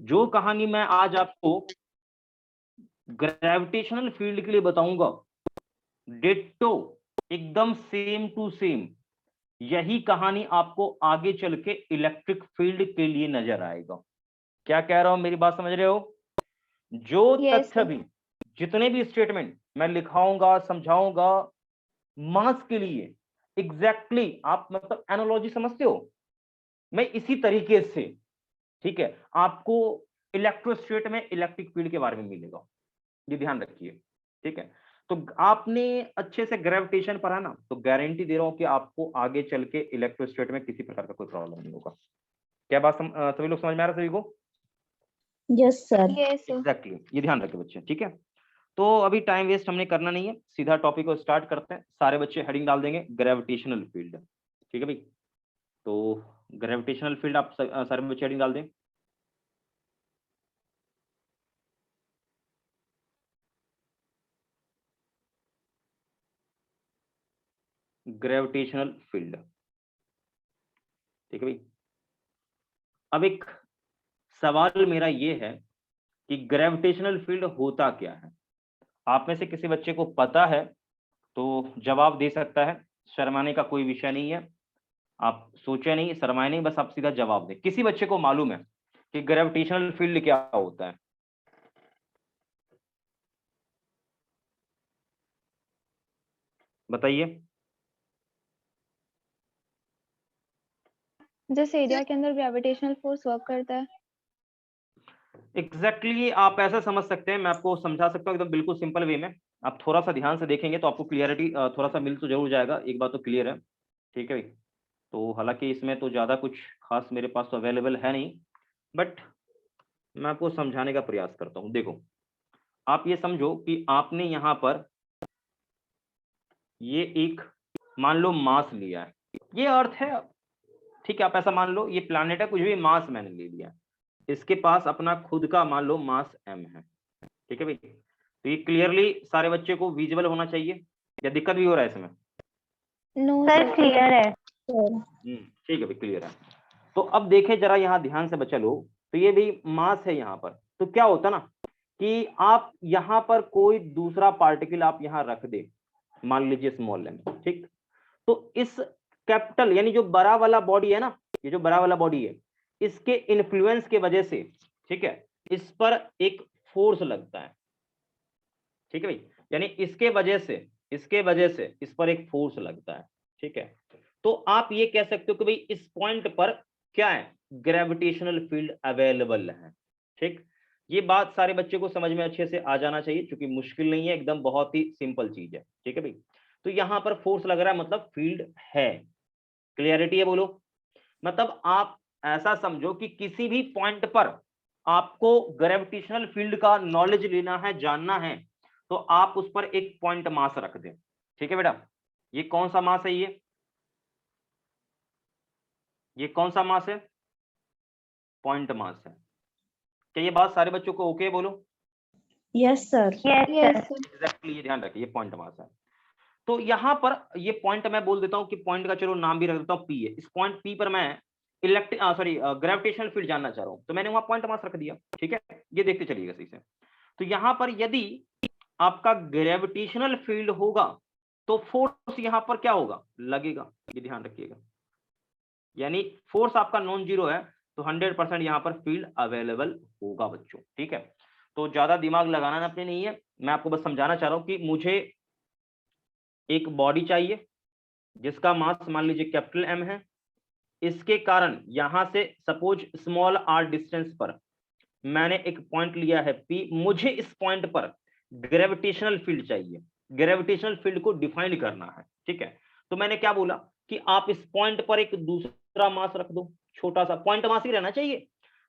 जो कहानी मैं आज आपको ग्रेविटेशनल फील्ड के लिए बताऊंगा, डिट्टो एकदम सेम टू सेम यही कहानी आपको आगे चल के इलेक्ट्रिक फील्ड के लिए नजर आएगा। क्या कह रहा हूं, मेरी बात समझ रहे हो? जो तथ्य भी, जितने भी स्टेटमेंट मैं लिखाऊंगा, समझाऊंगा मास के लिए, एग्जैक्टली आप मतलब एनालॉजी समझते हो, मैं इसी तरीके से, ठीक है, आपको इलेक्ट्रोस्टेट में इलेक्ट्रिक फील्ड के बारे में मिलेगा। ये ध्यान रखिए, ठीक है। तो आपने अच्छे से ग्रेविटेशन पढ़ा ना, तो गारंटी दे रहा हूं कि आपको आगे चल के इलेक्ट्रोस्टेट में किसी प्रकार का कोई प्रॉब्लम नहीं होगा। क्या बात सभी लोग समझ में आ रहा है सभी को? Yes sir. एग्जैक्टली, ये ध्यान रखे बच्चे, ठीक है। तो अभी टाइम वेस्ट हमने करना नहीं है, सीधा टॉपिक को स्टार्ट करते हैं। सारे बच्चे हेडिंग डाल देंगे ग्रेविटेशनल फील्ड, ठीक है भाई। तो ग्रेविटेशनल फील्ड आप सारे बच्चे हेडिंग डाल दें। ग्रेविटेशनल फील्ड, ठीक है भाई। अब एक सवाल मेरा ये है कि ग्रेविटेशनल फील्ड होता क्या है? आप में से किसी बच्चे को पता है तो जवाब दे सकता है, शर्माने का कोई विषय नहीं है। आप सोचे नहीं, शर्माए नहीं, बस आप सीधा जवाब दें। किसी बच्चे को मालूम है कि ग्रेविटेशनल फील्ड क्या होता है? बताइए। जिस एरिया के अंदर ग्रेविटेशनल फोर्स वर्क करता है। एग्जैक्टली आप ऐसा समझ सकते हैं, मैं आपको समझा सकता हूँ एकदम बिल्कुल सिंपल वे में। आप थोड़ा सा ध्यान से देखेंगे तो आपको क्लियरिटी थोड़ा सा मिल तो जरूर जाएगा। एक बात तो क्लियर है, ठीक है भाई। तो हालांकि इसमें तो ज्यादा कुछ खास मेरे पास तो अवेलेबल है नहीं, बट मैं आपको समझाने का प्रयास करता हूँ। देखो, आप ये समझो कि आपने यहाँ पर ये एक मान लो मास लिया है, ये अर्थ है, ठीक है, आप ऐसा मान लो ये प्लैनेट है, कुछ भी मास मैंने ले लिया, इसके पास अपना खुद का मान लो मास m है, ठीक है भाई। तो ये क्लियरली सारे बच्चे को विजिबल होना चाहिए, या दिक्कत भी हो रहा है इसमें? नो सर क्लियर है। ठीक है भाई, क्लियर है। तो अब देखें जरा यहाँ ध्यान से बच्चा लोग, तो ये भी मास है यहाँ पर। तो क्या होता ना कि आप यहाँ पर कोई दूसरा पार्टिकल आप यहाँ रख दे, मान लीजिए स्मॉल m, ठीक। तो इस कैपिटल यानी जो बड़ा वाला बॉडी है ना, ये जो बड़ा वाला बॉडी है, इसके इन्फ्लुएंस के वजह से, ठीक है, इस पर एक फोर्स लगता है, ठीक है भाई। यानी इसके वजह से इस पर एक फोर्स लगता है, ठीक है। तो आप ये कह सकते हो कि भाई इस पॉइंट पर क्या है, ग्रेविटेशनल फील्ड अवेलेबल है, ठीक। ये बात सारे बच्चे को समझ में अच्छे से आ जाना चाहिए, क्योंकि मुश्किल नहीं है, एकदम बहुत ही सिंपल चीज है, ठीक है भाई। तो यहां पर फोर्स लग रहा है मतलब फील्ड है। क्लियरिटी है बोलो? मतलब आप ऐसा समझो कि किसी भी पॉइंट पर आपको ग्रेविटेशनल फील्ड का नॉलेज लेना है, जानना है, तो आप उस पर एक पॉइंट मास रख दें, ठीक है बेटा। ये कौन सा मास है? ये कौन सा मास है? पॉइंट मास है। क्या ये बात सारे बच्चों को ओके बोलो? Yes sir. एग्जैक्टली, ये ध्यान रखिए, ये पॉइंट मास है। तो यहां पर ये पॉइंट मैं बोल देता हूं कि पॉइंट का चलो नाम भी रख देता हूं पी है। इस पॉइंट पी पर मैं ग्रेविटेशनल फील्ड जानना चाह रहा हूं, तो मैंने वहां पॉइंट मास रख दिया, ठीक है। ये देखते चलिएगा सही से। तो यहां पर यदि आपका ग्रेविटेशनल फील्ड होगा तो फोर्स यहां पर क्या होगा, लगेगा। ये ध्यान रखिएगा, यानी फोर्स आपका नॉन जीरो है तो 100% यहां पर फील्ड अवेलेबल होगा बच्चों, ठीक है। तो ज्यादा दिमाग लगाना अपने नहीं है, मैं आपको बस समझाना चाह रहा हूं कि मुझे एक बॉडी चाहिए जिसका मास मान लीजिए कैपिटल M है। इसके कारण यहां से सपोज स्मॉल r डिस्टेंस पर मैंने एक पॉइंट लिया है P। मुझे इस पॉइंट पर ग्रेविटेशनल फील्ड चाहिए, ग्रेविटेशनल फील्ड को डिफाइन करना है, ठीक है। तो मैंने क्या बोला कि आप इस पॉइंट पर एक दूसरा मास रख दो, छोटा सा पॉइंट मास ही रहना चाहिए।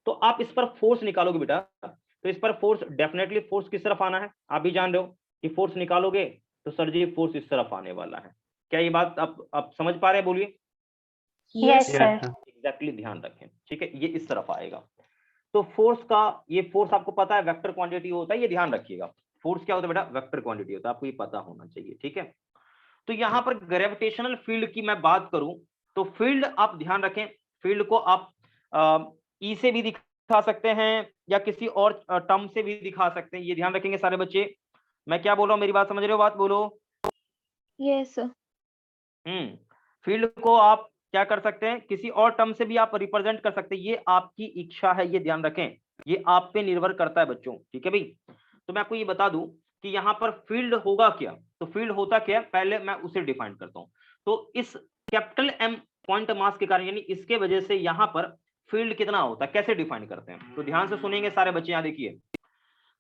तो आप इस पर फोर्स निकालोगे बेटा, तो इस पर फोर्स डेफिनेटली फोर्स किस तरफ आना है, आप भी जान रहे हो कि फोर्स निकालोगे तो सर जी फोर्स इस तरफ आने वाला है। क्या ये बात आप समझ पा रहे हैं? बोलिए। Yes sir. एग्जैक्टली, ध्यान रखें, ठीक है, ये इस तरफ आएगा। तो फोर्स का, ये फोर्स आपको पता है वेक्टर क्वांटिटी होता है, ये ध्यान रखिएगा। फोर्स क्या होता है बेटा? वेक्टर क्वांटिटी होता है, आपको ये पता होना चाहिए, ठीक है। तो यहां पर ग्रेविटेशनल फील्ड की मैं बात करूं तो फील्ड आप ध्यान रखें, फील्ड को आप ई से भी दिखा दिखा सकते हैं या किसी और टर्म से भी दिखा सकते हैं, ये ध्यान रखेंगे सारे बच्चे। मैं क्या बोल रहा हूँ, मेरी बात समझ रहे हो? बात बोलो। Yes sir. फील्ड को आप क्या कर सकते हैं, किसी और टर्म से भी आप रिप्रेजेंट कर सकते हैं, ये आपकी इच्छा है, ये ध्यान रखें, ये आप पे निर्भर करता है बच्चों, ठीक है भाई। तो मैं आपको ये बता दूं कि यहाँ पर फील्ड होगा क्या, तो फील्ड होता क्या है, पहले मैं उसे डिफाइन करता हूं। तो इस कैपिटल एम पॉइंट मास के कारण, यानी इसके वजह से यहाँ पर फील्ड कितना होता है, कैसे डिफाइन करते हैं, तो ध्यान से सुनेंगे सारे बच्चे। यहाँ देखिए,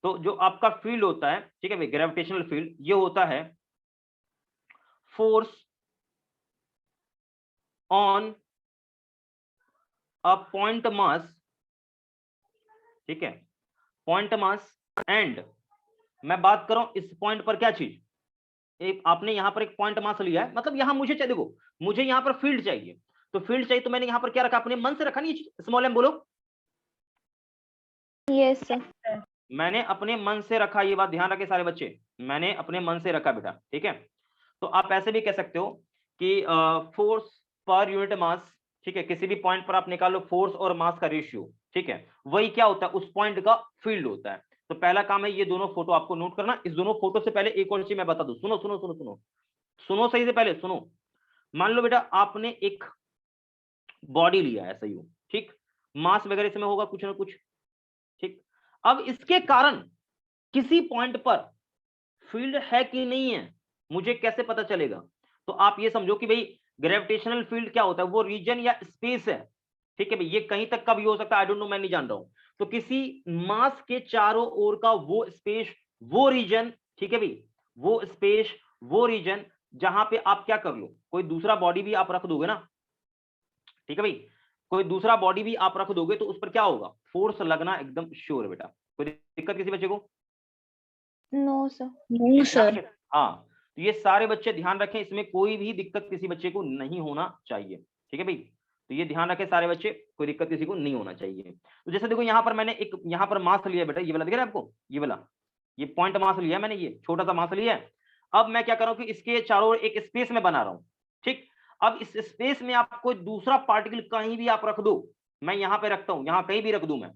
तो जो आपका फील्ड होता है, ठीक है भाई, ग्रेविटेशनल फील्ड, ये होता है force on a point mass, ठीक है, पॉइंट मास एंड, मैं बात कर रहा हूं इस पॉइंट पर क्या चीज, एक आपने यहां पर एक पॉइंट मास लिया है, मतलब यहां मुझे चाहिए, देखो मुझे यहां पर फील्ड चाहिए, तो फील्ड चाहिए तो मैंने यहां पर क्या रखा, अपने मन से रखा, नहीं स्मॉल एम बोलो। Yes sir. मैंने अपने मन से रखा, ये बात ध्यान रखे सारे बच्चे, मैंने अपने मन से रखा बेटा, ठीक है। तो आप ऐसे भी कह सकते हो कि फोर्स पर यूनिट मास, ठीक है, किसी भी पॉइंट पर आप निकालो फोर्स और मास का रेशियो, ठीक है, वही क्या होता है, उस पॉइंट का फील्ड होता है। तो पहला काम है ये दोनों फोटो आपको नोट करना। इस दोनों फोटो से पहले एक और चीज मैं बता दूं, सुनो सुनो सुनो सुनो सुनो सही से, पहले सुनो। मान लो बेटा आपने एक बॉडी लिया है, सही हो, ठीक, मास वगैरह इसमें होगा कुछ ना कुछ, ठीक। अब इसके कारण किसी पॉइंट पर फील्ड है कि नहीं है, मुझे कैसे पता चलेगा, तो आप ये समझो कि भाई ग्रेविटेशनल फील्ड क्या होता है, वो रीजन या स्पेस है, ठीक है भाई, ये कहीं तक का भी हो सकता है, आई डोंट नो, मैं नहीं जान रहा हूं। तो किसी मास के चारों ओर का वो स्पेस, वो रीजन, ठीक है भाई, वो स्पेस, वो रीजन, जहां पे आप क्या कर लो, कोई दूसरा बॉडी भी आप रख दोगे ना, ठीक है भाई, कोई दूसरा बॉडी भी आप रख दोगे तो उस पर क्या होगा, फोर्स लगना एकदम श्योर है बेटा। कोई दिक्कत किसी बच्चे को? No sir. नो ध्यान सर। रखें। हाँ, तो ये सारे बच्चे ध्यान रखें, इसमें कोई भी दिक्कत किसी बच्चे को नहीं होना चाहिए, ठीक है भाई। तो ये ध्यान रखें सारे बच्चे, कोई दिक्कत किसी को नहीं होना चाहिए। तो जैसे देखो यहाँ पर मैंने एक यहाँ पर मास लिया बेटा, ये वाला दिख रहा है आपको, ये वाला, ये पॉइंट मास लिया मैंने, ये छोटा सा मास लिया है। अब मैं क्या कर रहा हूँ कि इसके चारों ओर एक स्पेस में बना रहा हूँ, ठीक। अब इस स्पेस में आप कोई दूसरा पार्टिकल कहीं भी आप रख दो, मैं यहाँ पे रखता हूँ, यहाँ कहीं भी रख दूं मैं,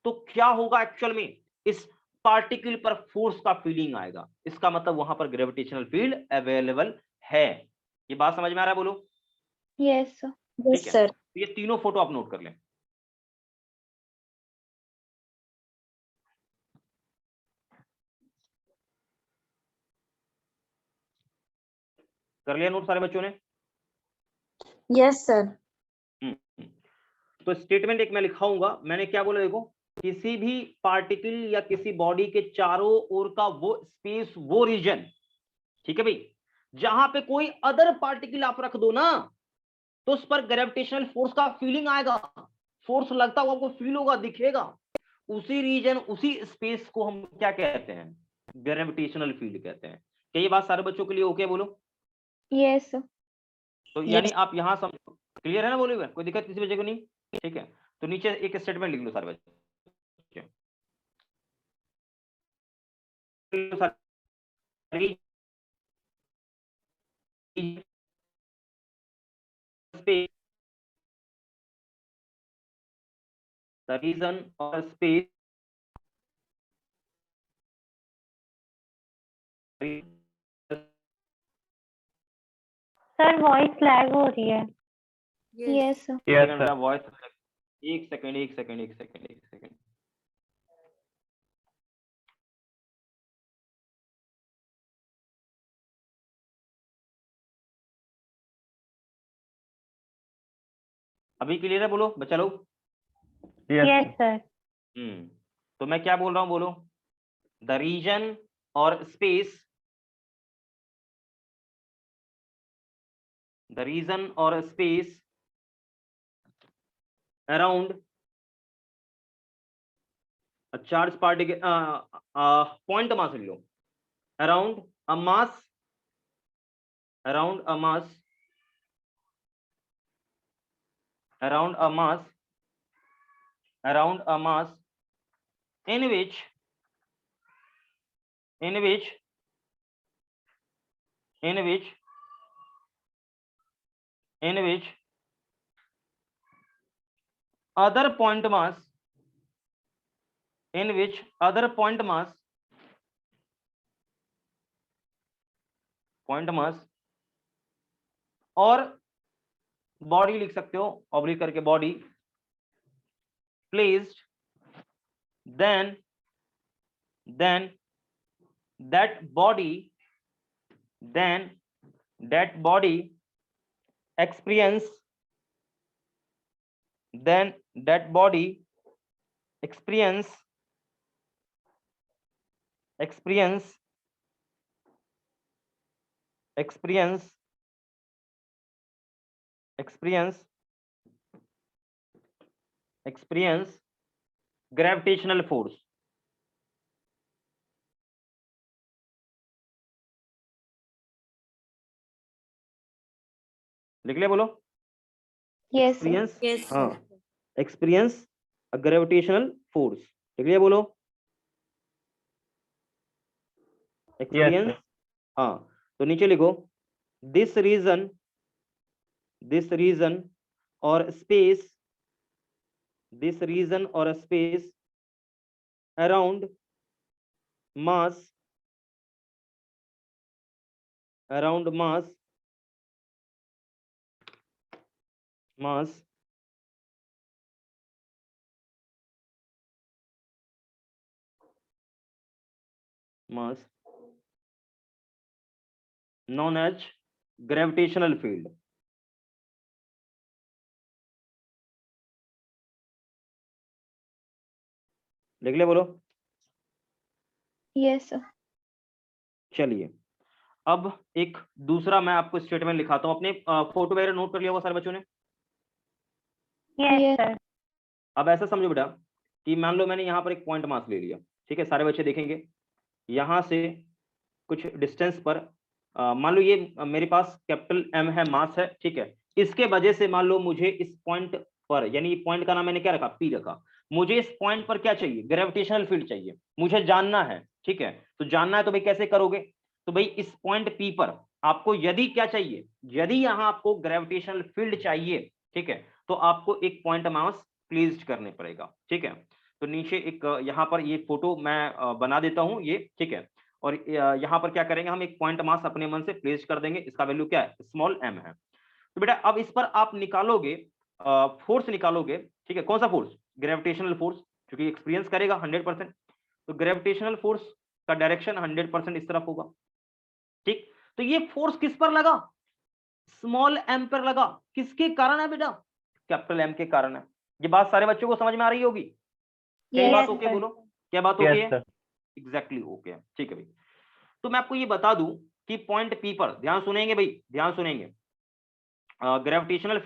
तो क्या होगा एक्चुअल में, इस पार्टिकल पर फोर्स का फीलिंग आएगा, इसका मतलब वहां पर ग्रेविटेशनल फील्ड अवेलेबल है। ये बात समझ में आ रहा है, बोलो। Yes sir. ठीक यस है, सर। तो ये तीनों फोटो आप नोट कर लें। कर लिया नोट सारे बच्चों ने? Yes sir. तो स्टेटमेंट एक मैं लिखाऊंगा, मैंने क्या बोला देखो, किसी भी पार्टिकल या किसी बॉडी के चारों ओर का वो स्पेस, वो रीजन, ठीक है भाई, जहां पे कोई अदर पार्टिकल आप रख दो ना, तो उस पर ग्रेविटेशनल फोर्स का फीलिंग आएगा, फोर्स लगता हुआ आपको फील होगा, दिखेगा, उसी रीजन, उसी स्पेस को हम क्या कहते हैं, ग्रेविटेशनल फील्ड कहते हैं। क्या ये बात सारे बच्चों के लिए ओके बोलो? Yes sir. तो यानी यस। आप यहां समझो, क्लियर है ना, बोले हुए कोई दिक्कत किसी बच्चे को नहीं? ठीक है, तो नीचे एक स्टेटमेंट लिख लो सारे बच्चे, the reason or space sir voice lag हो रही है। Yes sir. मेरा वॉइस, एक सेकंड एक सेकंड एक सेकंड एक सेकंड, अभी क्लियर है बोलो बच्चा लोग? Yes sir. तो मैं क्या बोल रहा हूं बोलो, द रीजन और space, the region or space around a charged particle, point mass ले लो, around a mass, around a mass, around a mass, around a mass in which, in which, in which, in which other point mass, in which other point mass और body लिख सकते हो oblique करके body placed then that body experience gravitational force. लिख ले बोलो. Yes, sir. experience Yes, हाँ sir. experience a gravitational force. लिख ले बोलो. experience हाँ तो नीचे लिखो this region or space around mass known as gravitational field. लिख ले बोलो. Yes, sir. चलिए अब एक दूसरा मैं आपको स्टेटमेंट लिखाता हूं. अपने फोटो वगैरह नोट कर लिया होगा सारे बच्चों ने. Yes, sir. अब ऐसा समझो बेटा कि मान लो मैंने यहाँ पर एक पॉइंट मास ले लिया. ठीक है, सारे बच्चे देखेंगे यहाँ से कुछ डिस्टेंस पर मान लो ये मेरे पास कैपिटल एम है, मास है. ठीक है, इसके वजह से मान लो मुझे इस पॉइंट पर, यानी पॉइंट का नाम मैंने क्या रखा, पी रखा. मुझे इस पॉइंट पर क्या चाहिए, ग्रेविटेशनल फील्ड चाहिए. मुझे जानना है. ठीक है, तो जानना है तो भाई कैसे करोगे. तो भाई इस पॉइंट पी पर आपको यदि क्या चाहिए, यदि यहाँ आपको ग्रेविटेशनल फील्ड चाहिए, ठीक है, तो आपको एक पॉइंट मास प्लेस्ड करने पड़ेगा. ठीक है, तो नीचे एक यहाँ पर ये फोटो मैं बना देता हूँ ये. ठीक है, और यहाँ पर क्या करेंगे, हम एक पॉइंट मास अपने मन से प्लेस कर देंगे. इसका वैल्यू क्या है, स्मॉल एम है. तो बेटा अब इस पर आप निकालोगे फोर्स निकालोगे. ठीक है, कौन सा फोर्स, ग्रेविटेशनल फोर्स, क्योंकि एक्सपीरियंस करेगा 100%. तो ग्रेविटेशनल फोर्स का डायरेक्शन 100% इस तरफ होगा. ठीक, तो ये फोर्स किस पर लगा, स्मॉल एम पर लगा. किसके कारण है बेटा, कैपिटल एम के कारण है. ये बात सारे बच्चों को समझ में आ रही होगी. क्या Yes, बात ओके sir. बोलो, क्या बात ओके है. एग्जैक्टली ओके है. ठीक है भाई, तो मैं आपको ये बता दूं कि पॉइंट पी पर, ध्यान सुनेंगे भाई, ध्यान सुनेंगे. ग्रेविटेशनल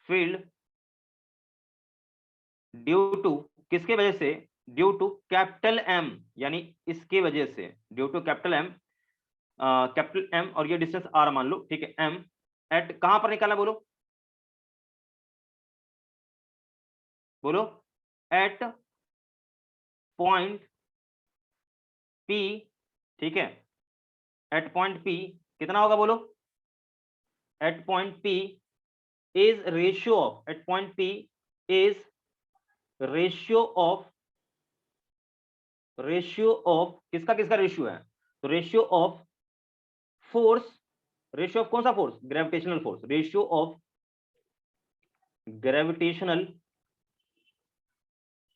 फील्ड ड्यू टू, किसके वजह से, ड्यू टू कैपिटल एम, यानी इसके वजह से, ड्यू टू कैपिटल एम, और ये डिस्टेंस आर मान लो. ठीक है, एम एट कहां पर निकाला, बोलो बोलो, एट पॉइंट पी. ठीक है, एट पॉइंट पी कितना होगा बोलो, at point P is ratio of, at point P is ratio of किसका किसका रेशियो है, तो ratio of force, ratio of कौन सा force, gravitational force, ratio of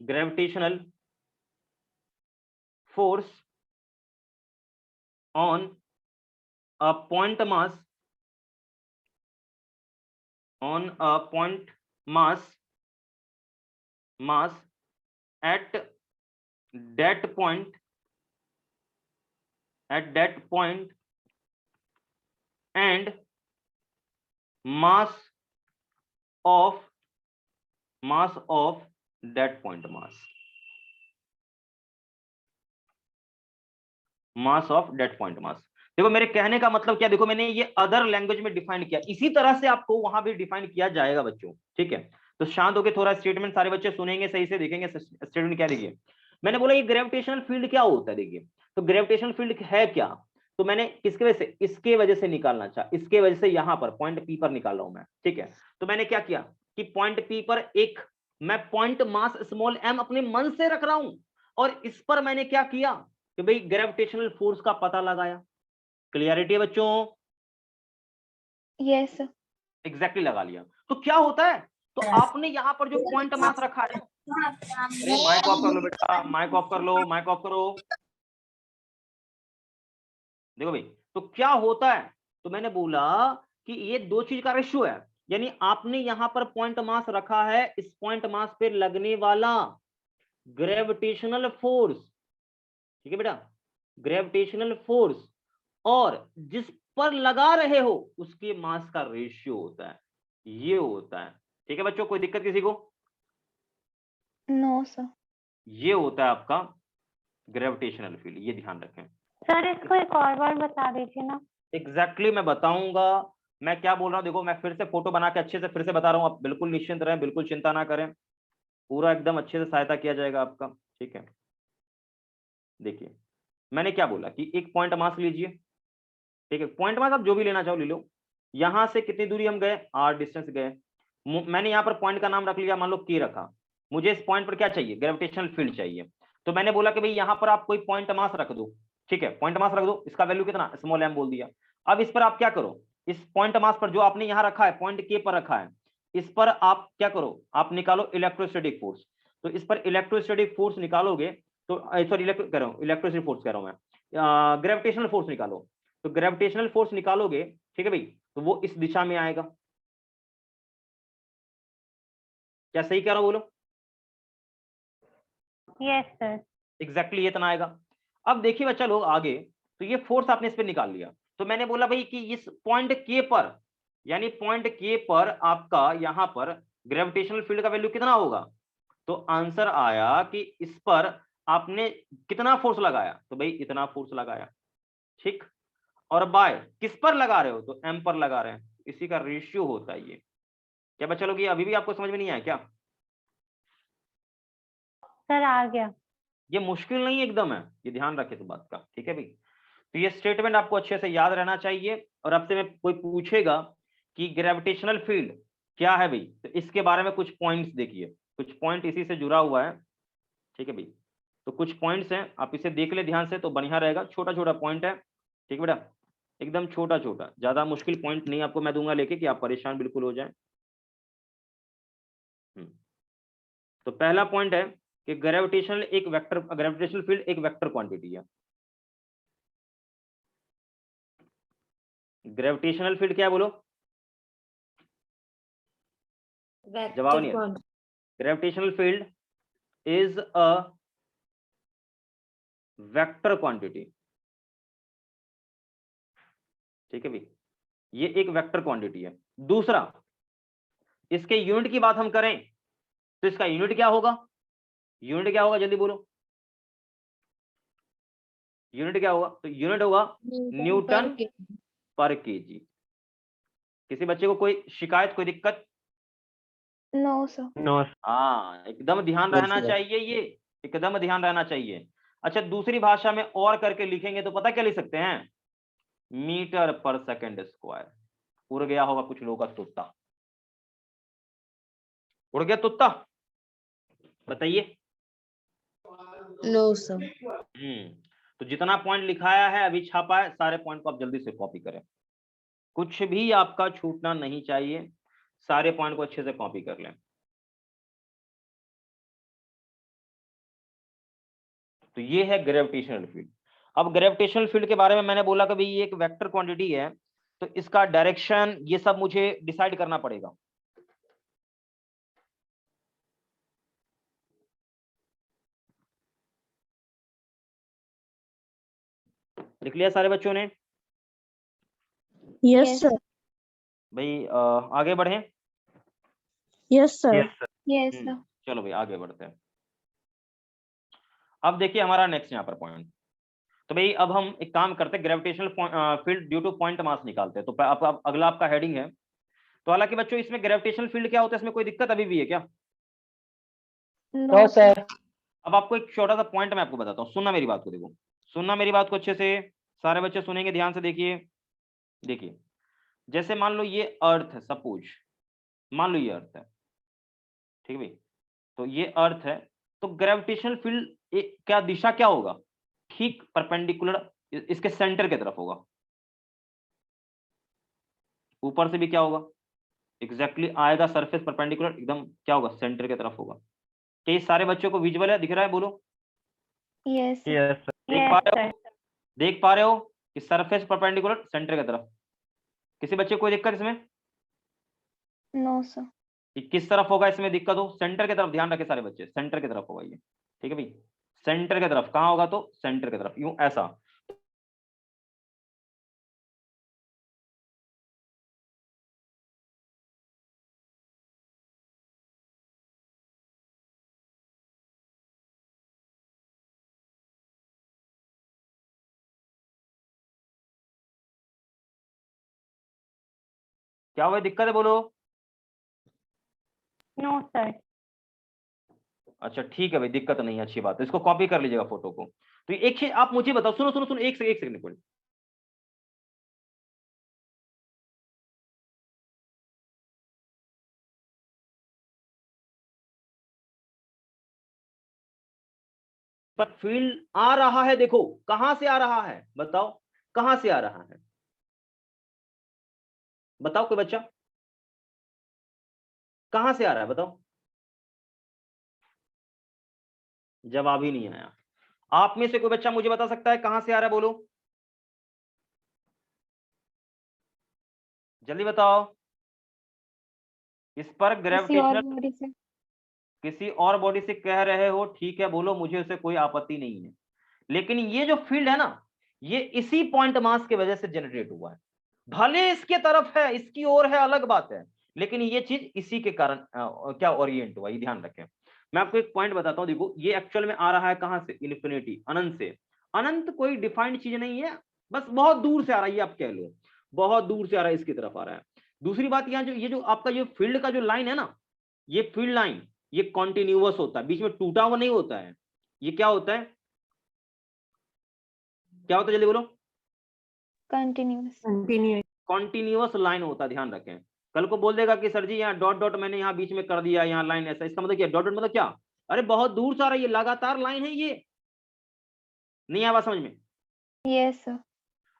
gravitational force on a point mass, at that point, and mass of that point mass, देखो मेरे कहने का मतलब क्या, देखो मैंने ये अदर लैंग्वेज में डिफाइन किया, इसी तरह से आपको वहां भी डिफाइन किया जाएगा बच्चों. ठीक है, तो शांत होकर थोड़ा स्टेटमेंट सारे बच्चे सुनेंगे, सही से देखेंगे स्टेटमेंट क्या. देखिए मैंने बोला ये ग्रेविटेशनल फील्ड क्या होता है. देखिए तो ग्रेविटेशनल फील्ड है क्या, तो मैंने किसके वजह से, इसके वजह से निकालना चाहा, इसके वजह से यहां पर पॉइंट पी पर निकाल रहा हूं मैं, ठीक है। तो मैंने क्या किया कि पॉइंट पी पर एक मैं पॉइंट मास स्मॉल m अपने मन से रख रहा हूं, और इस पर मैंने क्या किया कि भाई ग्रेविटेशनल फोर्स का पता लगाया। क्लियरिटी है बच्चों? Yes, sir. एग्जैक्टली लगा लिया। तो क्या होता है, तो आपने यहां पर जो पॉइंट मास रखा है, अरे माइक ऑफ कर लो बेटा, माइक ऑफ कर लो, माइक ऑफ करो। देखो भाई, तो क्या होता है, तो मैंने बोला कि ये दो चीज का रेशियो है, यानी आपने यहां पर पॉइंट मास रखा है, इस पॉइंट मास पे लगने वाला ग्रेविटेशनल फोर्स, ठीक है बेटा, ग्रेविटेशनल फोर्स, और जिस पर लगा रहे हो उसके मास का रेशियो होता है, ये होता है। ठीक है बच्चों, कोई दिक्कत किसी को? No, sir. ये होता है आपका ग्रेविटेशनल फील्ड, ये ध्यान रखें। सर इसको एक और बार बता दीजिए ना। एग्जैक्टली मैं बताऊंगा, मैं क्या बोल रहा हूं, देखो मैं फिर से फोटो बना के अच्छे से फिर से बता रहा हूं, आप बिल्कुल निश्चिंत रहें, बिल्कुल चिंता ना करें, पूरा एकदम अच्छे से सहायता किया जाएगा आपका, ठीक है। देखिए मैंने क्या बोला कि एक पॉइंट मास लीजिए, ठीक है, पॉइंट मास आप जो भी लेना चाहो ले लो। यहां से कितनी दूरी हम गए, r डिस्टेंस गए, मैंने यहां पर पॉइंट का नाम रख लिया, मान लो k रखा, मुझे इस पॉइंट पर क्या चाहिए, ग्रेविटेशनल फील्ड चाहिए। तो मैंने बोला कि भाई यहां पर आप कोई पॉइंट मास रख दो, ठीक है, पॉइंट मास रख दो, इसका वैल्यू कितना, स्मॉल m बोल दिया। अब इस पर आप क्या करो, इस पॉइंट मास पर जो आपने यहां रखा है, पॉइंट k पर रखा है, इस पर आप क्या करो, आप निकालो इलेक्ट्रोस्टैटिक फोर्स। तो इस पर इलेक्ट्रोस्टैटिक फोर्स निकालोगे, तो सॉरी इलेक्ट्रोस्टैटिक फोर्स कह रहा हूं मैं, ग्रेविटेशनल फोर्स निकालो। तो ग्रेविटेशनल फोर्स निकालोगे, ठीक है भाई, तो वो इस दिशा में आएगा। क्या सही कह रहा हूं, बोलो? Yes sir. एग्जैक्टली इतना आएगा। अब देखिए बच्चा लोग आगे, तो ये फोर्स आपने इस पे निकाल लिया, तो मैंने बोला भाई कि इस पॉइंट के पर, यानी पॉइंट के पर आपका यहां पर ग्रेविटेशनल फील्ड का वैल्यू कितना होगा, तो आंसर आया कि इस पर आपने कितना फोर्स लगाया, तो भाई इतना फोर्स लगाया, ठीक। और बाय किस पर लगा रहे हो, तो एम पर लगा रहे हैं, इसी का रेशियो होता है ये। क्या बच्चा लोग ये अभी भी आपको समझ में नहीं आया क्या? सर आ गया। ये मुश्किल नहीं एकदम है, ये ध्यान रखे इस बात का, ठीक है भाई। तो ये स्टेटमेंट आपको अच्छे से याद रहना चाहिए, और आपसे में कोई पूछेगा कि ग्रेविटेशनल फील्ड क्या है भाई, तो इसके बारे में कुछ पॉइंट्स देखिए, कुछ पॉइंट इसी से जुड़ा हुआ है, ठीक है भाई। तो कुछ पॉइंट्स हैं, आप इसे देख ले ध्यान से तो बढ़िया रहेगा, छोटा छोटा पॉइंट है, ठीक है बेटा, एकदम छोटा छोटा, ज्यादा मुश्किल पॉइंट नहीं आपको मैं दूंगा लेके कि आप परेशान बिल्कुल हो जाए। तो पहला पॉइंट है कि ग्रेविटेशनल फील्ड एक वेक्टर क्वांटिटी है। ग्रेविटेशनल फील्ड क्या है बोलो? जवाब नहीं है। Gravitational field is a vector quantity, ठीक है भाई, ये एक वेक्टर क्वांटिटी है। दूसरा, इसके यूनिट की बात हम करें तो इसका यूनिट क्या होगा, यूनिट क्या होगा जल्दी बोलो, यूनिट क्या होगा, तो यूनिट होगा न्यूटन पर केजी। किसी बच्चे को कोई शिकायत, कोई दिक्कत? No, sir. नो। हाँ एकदम ध्यान रहना चाहिए, ये एकदम ध्यान रहना चाहिए। अच्छा दूसरी भाषा में और करके लिखेंगे तो पता क्या लिख सकते हैं, मीटर पर सेकंड स्क्वायर। उड़ गया होगा कुछ लोगों का तुत्ता, उड़ गया तुत्ता, बताइए। No sir. तो जितना पॉइंट लिखाया है अभी छापा है, सारे पॉइंट को आप जल्दी से कॉपी करें, कुछ भी आपका छूटना नहीं चाहिए, सारे पॉइंट को अच्छे से कॉपी कर लें। तो ये है ग्रेविटेशनल फील्ड। अब ग्रेविटेशनल फील्ड के बारे में मैंने बोला कि भाई ये एक वेक्टर क्वांटिटी है, तो इसका डायरेक्शन ये सब मुझे डिसाइड करना पड़ेगा। लिख लिया सारे बच्चों ने? Yes sir. भाई आगे बढ़े? Yes sir. Yes, sir. चलो भाई आगे बढ़ते हैं। अब देखिए हमारा नेक्स्ट यहाँ पर पॉइंट, तो भाई अब हम एक काम करते हैं, gravitational field due two point mass निकालते हैं। तो अगला आपका हेडिंग है, तो हालांकि बच्चों इसमें ग्रेविटेशनल फील्ड क्या होता है, इसमें कोई दिक्कत अभी भी है क्या? No, sir. अब आपको एक छोटा सा पॉइंट मैं आपको बताता हूँ, सुनना मेरी बात को, देखो सुनना मेरी बात को अच्छे से, सारे बच्चे सुनेंगे ध्यान से, देखिए देखिए, जैसे मान लो ये अर्थ है, सपोज मान लो ये अर्थ है, ठीक है भाई, तो ये अर्थ है, तो ग्रेविटेशनल फील्ड क्या दिशा क्या होगा, ठीक परपेंडिकुलर इसके सेंटर की तरफ होगा। ऊपर से भी क्या होगा, एग्जैक्टली आएगा सरफेस परपेंडिकुलर, एकदम क्या होगा, सेंटर की तरफ होगा। क्या ये सारे बच्चों को विजुअल है, दिख रहा है, बोलो Yes. Yes, sir. देख पा रहे हो, देख पा रहे हो कि सरफेस परपेंडिकुलर सेंटर की तरफ। किसी बच्चे को कोई दिक्कत इसमें, No, sir. कि किस तरफ होगा इसमें दिक्कत हो, सेंटर की तरफ, ध्यान रखे सारे बच्चे, सेंटर की तरफ होगा ये, ठीक है भाई, सेंटर की तरफ। कहाँ होगा, तो सेंटर की तरफ, यूं ऐसा। क्या हुआ, दिक्कत है, बोलो। No sir. अच्छा ठीक है भाई, दिक्कत नहीं है, अच्छी बात है, इसको कॉपी कर लीजिएगा फोटो को। तो एक चीज आप मुझे बताओ, सुनो सुनो सुनो, एक सेकंड कोई, पर फील्ड आ रहा है, देखो कहां से आ रहा है, बताओ कहां से आ रहा है, बताओ कोई बच्चा, कहां से आ रहा है, बताओ। जवाब ही नहीं आया। आप में से कोई बच्चा मुझे बता सकता है कहां से आ रहा है, बोलो जल्दी बताओ। इस पर किसी और ग्रेविटेशनल, body से। किसी और बॉडी से कह रहे हो, ठीक है बोलो, मुझे उससे कोई आपत्ति नहीं है, लेकिन ये जो फील्ड है ना, ये इसी पॉइंट मास की वजह से जनरेट हुआ है। भले इसके तरफ है, इसकी ओर है, अलग बात है, लेकिन ये चीज इसी के कारण क्या ओरिएंट हुआ, ये ध्यान रखें। मैं आपको एक पॉइंट बताता हूं, देखो ये एक्चुअल में आ रहा है कहां से, इन्फिनिटी, अनंत से। अनंत कोई डिफाइंड चीज नहीं है, बस बहुत दूर से आ रहा है, ये आप कह लो बहुत दूर से आ रहा है, इसकी तरफ आ रहा है। दूसरी बात, यहाँ जो ये जो आपका जो फील्ड का जो लाइन है ना, ये फील्ड लाइन, ये कॉन्टिन्यूअस होता है, बीच में टूटा हुआ नहीं होता है। ये क्या होता है, क्या होता है, जल्दी बोलो। Continuous. Continue. कॉन्टिन्यूअस लाइन होता है, ध्यान रखें। कल को बोल देगा कि सर जी यहाँ डॉट डॉट मैंने यहाँ बीच में कर दिया, यहाँ लाइन ऐसा, इसका मतलब क्या, डॉट डॉट मतलब क्या, अरे बहुत दूर से आ रहा है, ये लगातार लाइन है, ये नहीं आया समझ में। Yes, sir.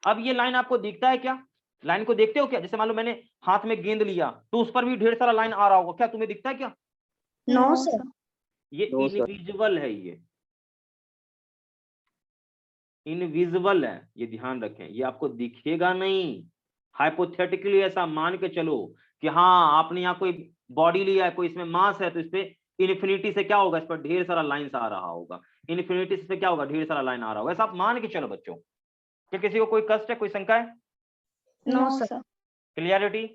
अब ये लाइन आपको दिखता है क्या, लाइन को देखते हो क्या, जैसे मान लो मैंने हाथ में गेंद लिया, तो उस पर भी ढेर सारा लाइन आ रहा होगा, क्या तुम्हें दिखता है क्या, No, No, sir. sir. ये इनविजिबल है, ये इनविजिबल है, ये ध्यान रखें, ये आपको दिखेगा नहीं। हाइपोथेटिकली ऐसा मान के चलो कि हाँ आपने यहाँ कोई बॉडी लिया है, कोई इसमें मास है, तो इस पे इन्फिनिटी से क्या होगा, इस पर ढेर सारा लाइंस आ रहा होगा, इन्फिनिटी से क्या होगा, ढेर सारा लाइन आ रहा होगा, ऐसा आप मान के चलो बच्चों। क्या किसी को कोई कष्ट है, कोई शंका है, No, No, sir. sir. Clarity,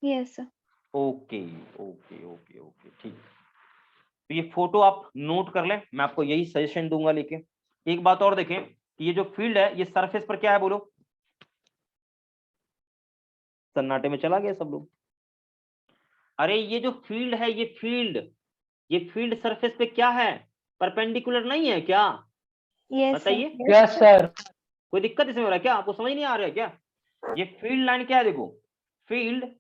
Yes, sir. Okay okay okay okay, ठीक। तो ये फोटो आप नोट कर लें, मैं आपको यही सजेशन दूंगा लेके। एक बात और देखें कि ये जो फील्ड है, ये सरफेस पर क्या है, बोलो। सन्नाटे में चला गया सब लोग। अरे ये जो फील्ड है, ये फील्ड सरफेस पे क्या है, परपेंडिकुलर नहीं है क्या, Yes, sir. बताइए। Yes, sir. कोई दिक्कत इसमें हो रहा है क्या, आपको समझ नहीं आ रहा है क्या। ये फील्ड लाइन क्या है, देखो field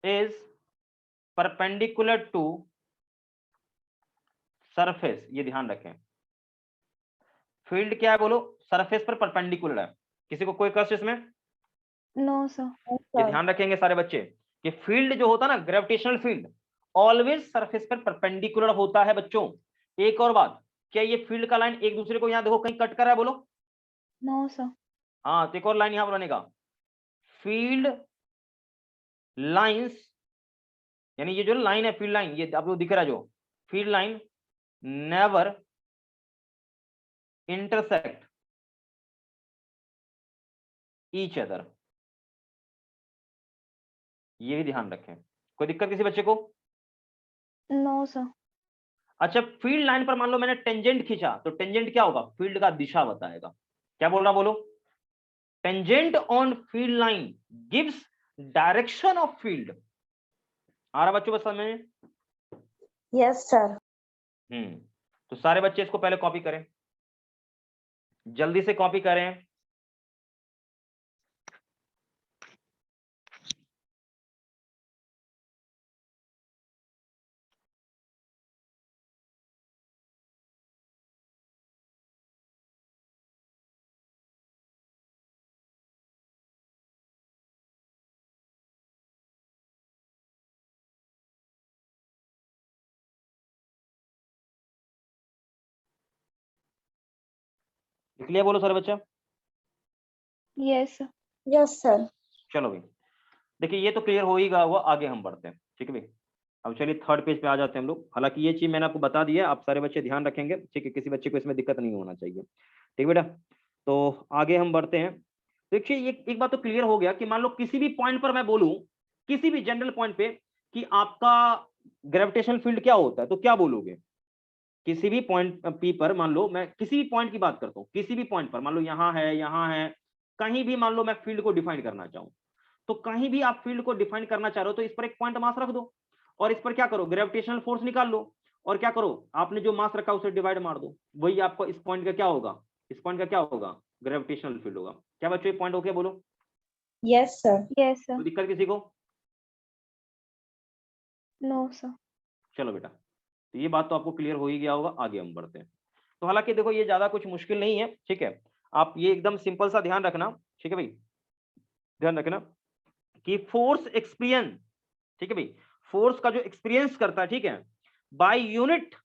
is perpendicular to surface, ये ध्यान रखें। फील्ड क्या है, बोलो सरफेस पर परपेंडिकुलर है। किसी को कोई कष्ट इसमें, No, sir. ये ध्यान रखेंगे सारे बच्चे कि फील्ड जो होता है ना, ग्रेविटेशनल फील्ड ऑलवेज सरफेस पर परपेंडिकुलर होता है बच्चों। एक और बात, क्या ये फील्ड का लाइन एक दूसरे को यहाँ देखो कहीं कट कर रहा है, बोलो। No, sir. हाँ, तो एक और लाइन यहाँ पर बनेगा, फील्ड लाइंस, यानी ये जो लाइन है फील्ड लाइन, ये आपको दिख रहा है जो field line never intersect each other, ये भी ध्यान रखें। कोई दिक्कत किसी बच्चे को। No, sir. अच्छा, फील्ड लाइन पर मान लो मैंने टेंजेंट खींचा, तो टेंजेंट क्या होगा, फील्ड का दिशा बताएगा। क्या बोल रहा, बोलो। Tangent on field line gives direction of field. आ रहा बच्चों बस समझ में। Yes, sir. तो सारे बच्चे इसको पहले कॉपी करें, जल्दी से कॉपी करें। लिख लिया? बोलो सारे बच्चा। Yes, sir. Yes, sir. चलो भाई, देखिए ये तो क्लियर हो ही गया हुआ, आगे हम बढ़ते हैं। ठीक है भाई, अब चलिए थर्ड पेज पे आ जाते हैं हम लोग। हालांकि ये चीज मैंने आपको बता दी है, आप सारे बच्चे ध्यान रखेंगे। ठीक है, किसी बच्चे को इसमें दिक्कत नहीं होना चाहिए। ठीक बेटा, तो आगे हम बढ़ते हैं। देखिए ये एक बात तो क्लियर हो गया कि मान लो किसी भी पॉइंट पर मैं बोलूं, किसी भी जनरल पॉइंट पे कि आपका ग्रेविटेशनल फील्ड क्या होता है, तो क्या बोलोगे? किसी भी पॉइंट पी पर मान लो, मैं किसी भी पॉइंट की बात करता हूँ, किसी भी पॉइंट पर मान लो यहाँ है, कहीं भी मान लो मैं फील्ड को डिफाइन करना चाहूँ, तो कहीं भी आप फील्ड को डिफाइन करना चाह रहे हो तो इस पर एक पॉइंट मास रख दो, और इस पर क्या करो, ग्रेविटेशनल फोर्स निकाल लो, और क्या करो, आपने जो मास रखा उसे डिवाइड मार दो। वही आपको इस पॉइंट का क्या होगा, इस पॉइंट का क्या होगा, ग्रेविटेशनल फील्ड होगा। क्या बच्चों ये पॉइंट ओके? बोलो। Yes, sir. Yes, sir. कोई दिक्कत किसी को? No, sir. चलो बेटा, तो ये बात तो आपको क्लियर हो ही गया होगा, आगे हम बढ़ते हैं। तो हालांकि देखो ये ज्यादा कुछ मुश्किल नहीं है। ठीक है, आप ये एकदम सिंपल सा ध्यान रखना। ठीक है भाई, ध्यान रखना कि फोर्स एक्सपीरियंस, ठीक है भाई, फोर्स का जो एक्सपीरियंस करता है, ठीक है, बाय यूनिट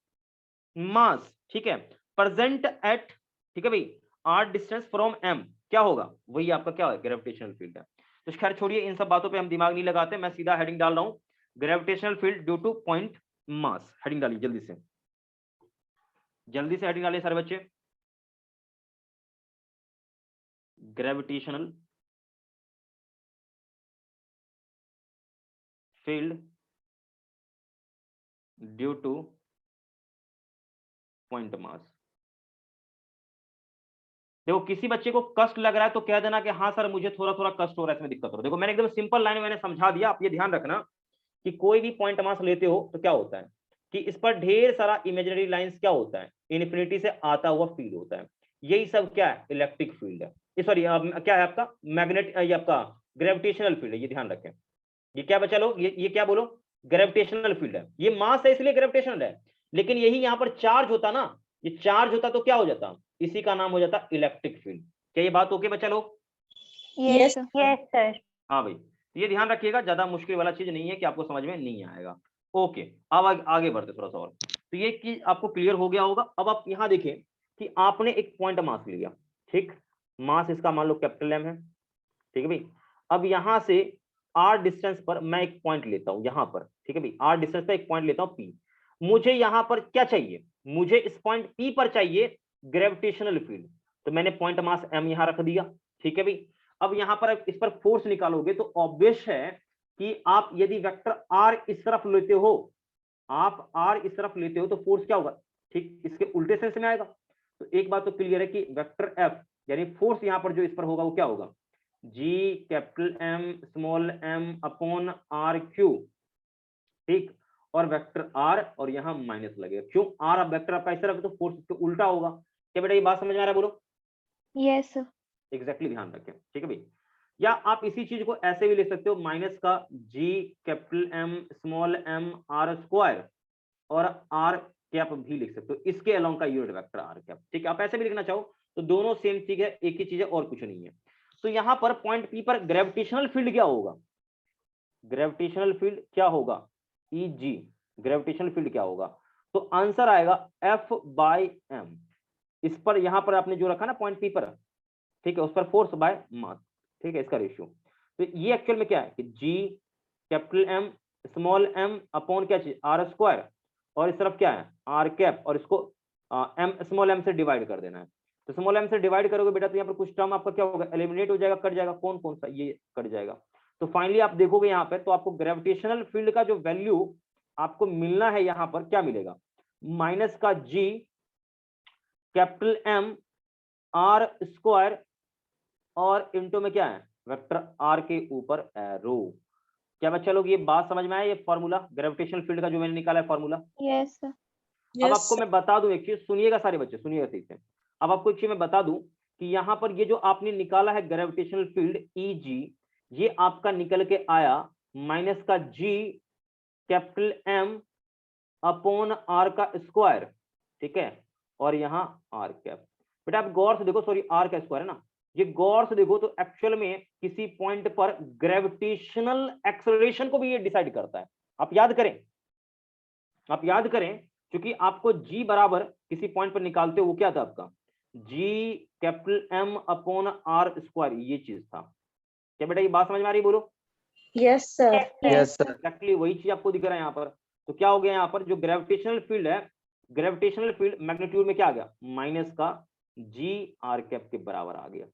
मास, ठीक है, प्रेजेंट एट, ठीक है भाई, आर डिस्टेंस फ्रॉम एम, क्या होगा, वही आपका क्या है, ग्रेविटेशनल फील्ड है। तो खैर छोड़िए, इन सब बातों पे हम दिमाग नहीं लगाते, मैं सीधा हेडिंग डाल रहा हूं, gravitational field due two point mass. Heading डालिए जल्दी से, जल्दी से हेडिंग डालिए सारे बच्चे, gravitational field due two point mass. देखो किसी बच्चे को कष्ट लग रहा है तो कह देना कि हाँ सर मुझे थोड़ा थोड़ा कष्ट हो रहा है, इसमें दिक्कत हो रहा है। देखो मैंने एकदम सिंपल लाइन में मैंने समझा दिया, आप ये ध्यान रखना कि कोई भी पॉइंट मास लेते हो तो क्या होता है कि इस पर ढेर सारा इमेजिनरी लाइंस क्या होता है, इन्फिनिटी से आता हुआ फील्ड होता है। यही सब क्या है, इलेक्ट्रिक फील्ड है, सॉरी क्या है आपका मैग्नेट, ये आपका ग्रेविटेशनल फील्ड है। ये ध्यान रखें, ये क्या बचा लोग, ये क्या बोलो, ग्रेविटेशनल फील्ड है। ये मास है इसलिए ग्रेविटेशनल है, लेकिन यही यहाँ पर चार्ज होता ना, ये चार्ज होता तो क्या हो जाता, इसी का नाम हो जाता इलेक्ट्रिक फील्ड। क्या ये बात ओके बचा लोग? Yes, sir. Yes sir. हाँ भाई, तो ये ध्यान रखिएगा, ज्यादा मुश्किल वाला चीज नहीं है कि आपको समझ में नहीं आएगा। ओके, अब आगे बढ़ते थोड़ा सा और। तो ये कि आपको क्लियर हो गया होगा। अब आप यहाँ देखें कि आपने एक पॉइंट मास लिया, ठीक, मास इसका मान लो कैपिटल एम है, ठीक है भाई। अब यहाँ से आर डिस्टेंस पर मैं एक पॉइंट लेता हूं यहाँ पर, ठीक है भाई, आर डिस्टेंस पर एक पॉइंट लेता हूं पी। मुझे यहाँ पर क्या चाहिए, मुझे इस पॉइंट पी पर चाहिए ग्रेविटेशनल फील्ड, तो मैंने पॉइंट मास एम यहाँ रख दिया, ठीक है भाई। अब यहाँ पर इस पर फोर्स निकालोगे तो ऑब्वियस है कि आप यदि वेक्टर आर इस तरफ लेते हो, आप आर इस तरफ लेते हो तो फोर्स क्या होगा, ठीक इसके उल्टे सेंस में आएगा। तो एक बात तो क्लियर है कि वेक्टर एफ यानी फोर्स यहाँ पर जो इस पर होगा वो क्या होगा, G capital M small M upon R cube, ठीक, और वेक्टर आर और यहाँ माइनस लगेगा, क्यों, आर अब वेक्टर आपका इस तरफ तो फोर्स इसके उल्टा होगा। क्या बेटा ये बात समझ में आ रहा है? बोलो। Yes, sir. एग्जैक्टली ध्यान रखें, ठीक है भाई। या आप इसी चीज को ऐसे भी लिख सकते हो, माइनस का G capital M small M R square और आर कैप भी लिख सकते हो, इसके अलोंग का यूनिट वेक्टर आर कैप, ठीक है। आप ऐसे भी लिखना चाहो तो दोनों सेम चीज है, एक ही चीज है और कुछ नहीं है। तो यहाँ पर पॉइंट पी पर ग्रेविटेशनल फील्ड क्या होगा, ग्रेविटेशनल फील्ड क्या होगा, ई जी, ग्रेविटेशनल फील्ड क्या होगा, तो आंसर आएगा एफ बाई एम। इस पर यहाँ पर आपने जो रखा ना पॉइंट पी पर, ठीक है, उस पर फोर्स बाय मास, ठीक है, इसका रेशियो। तो ये एक्चुअल में क्या है कि G capital M small M upon क्या चीज आर स्क्वायर, और इस तरफ क्या है आर कैप, और इसको एम स्मॉल एम से डिवाइड कर देना है। तो स्मॉल एम से डिवाइड करोगे बेटा तो यहाँ पर कुछ टर्म आपका क्या होगा, एलिमिनेट हो जाएगा, कट जाएगा, कौन कौन सा, ये कट जाएगा। तो फाइनली आप देखोगे यहाँ पे तो आपको ग्रेविटेशनल फील्ड का जो वैल्यू आपको मिलना है यहाँ पर क्या मिलेगा, माइनस का G capital M R square और इंटू में क्या है वेक्टर आर के ऊपर एरो। क्या बच्चा लोग ये बात समझ में आया, ये फॉर्मूला ग्रेविटेशनल फील्ड का जो मैंने निकाला है फॉर्मूला? Yes, sir. अब आपको मैं बता दूं एक चीज, सुनिएगा सारे बच्चे, सुनिएगा ठीक से। अब आपको एक चीज मैं बता दूं कि यहाँ पर ये जो आपने निकाला है ग्रेविटेशनल फील्ड EG, ये आपका निकल के आया माइनस का G capital M upon R का स्क्वायर, ठीक है, और यहाँ R कैप। बेटा आप गौर से देखो, सॉरी R का स्क्वायर है ना, ये गौर से देखो तो एक्चुअल में किसी पॉइंट पर ग्रेविटेशनल एक्सेलरेशन को भी ये डिसाइड करता है। आप याद करें, आप याद करें, क्योंकि आपको G बराबर किसी पॉइंट पर निकालते हो, वो क्या था आपका G capital M upon R square, ये चीज था। क्या बेटा ये बात समझ में आ रही, बोलो? Yes, sir. Yes, sir. Actually वही चीज आपको दिख रहा है यहाँ पर। तो क्या हो गया यहाँ पर, जो ग्रेविटेशनल फील्ड है, ग्रेविटेशनल फील्ड मैग्नीट्यूड में क्या आ गया, माइनस का G R कैप के बराबर आ गया।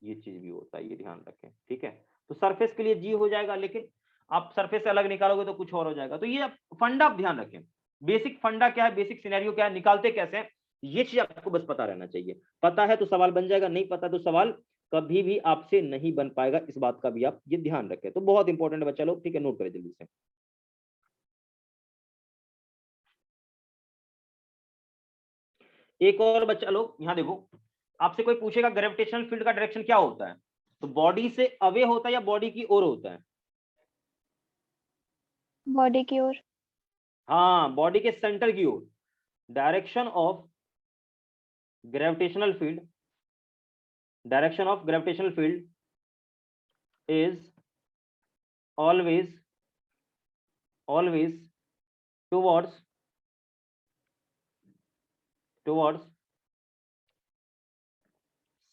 ये चीज भी होता है, ये ध्यान रखें, ठीक है। तो सरफेस के लिए G हो जाएगा, लेकिन आप सरफेस से अलग निकालोगे तो कुछ और हो जाएगा। तो ये फंडा आप ध्यान रखें, बेसिक फंडा क्या है, बेसिक सिनेरियो क्या है, निकालते कैसे हैं, ये चीज आपको बस पता रहना चाहिए। पता है तो सवाल बन जाएगा, नहीं पता तो सवाल कभी भी आपसे नहीं बन पाएगा, इस बात का भी आप ये ध्यान रखें। तो बहुत इंपॉर्टेंट बच्चा लोग, ठीक है, नोट करें जल्दी से। एक और बच्चा लोग यहाँ देखो, आपसे कोई पूछेगा ग्रेविटेशनल फील्ड का डायरेक्शन क्या होता है, तो बॉडी से अवे होता है या बॉडी की ओर होता है? बॉडी की ओर। हाँ, बॉडी के सेंटर की ओर। Direction of gravitational field, direction of gravitational field is always towards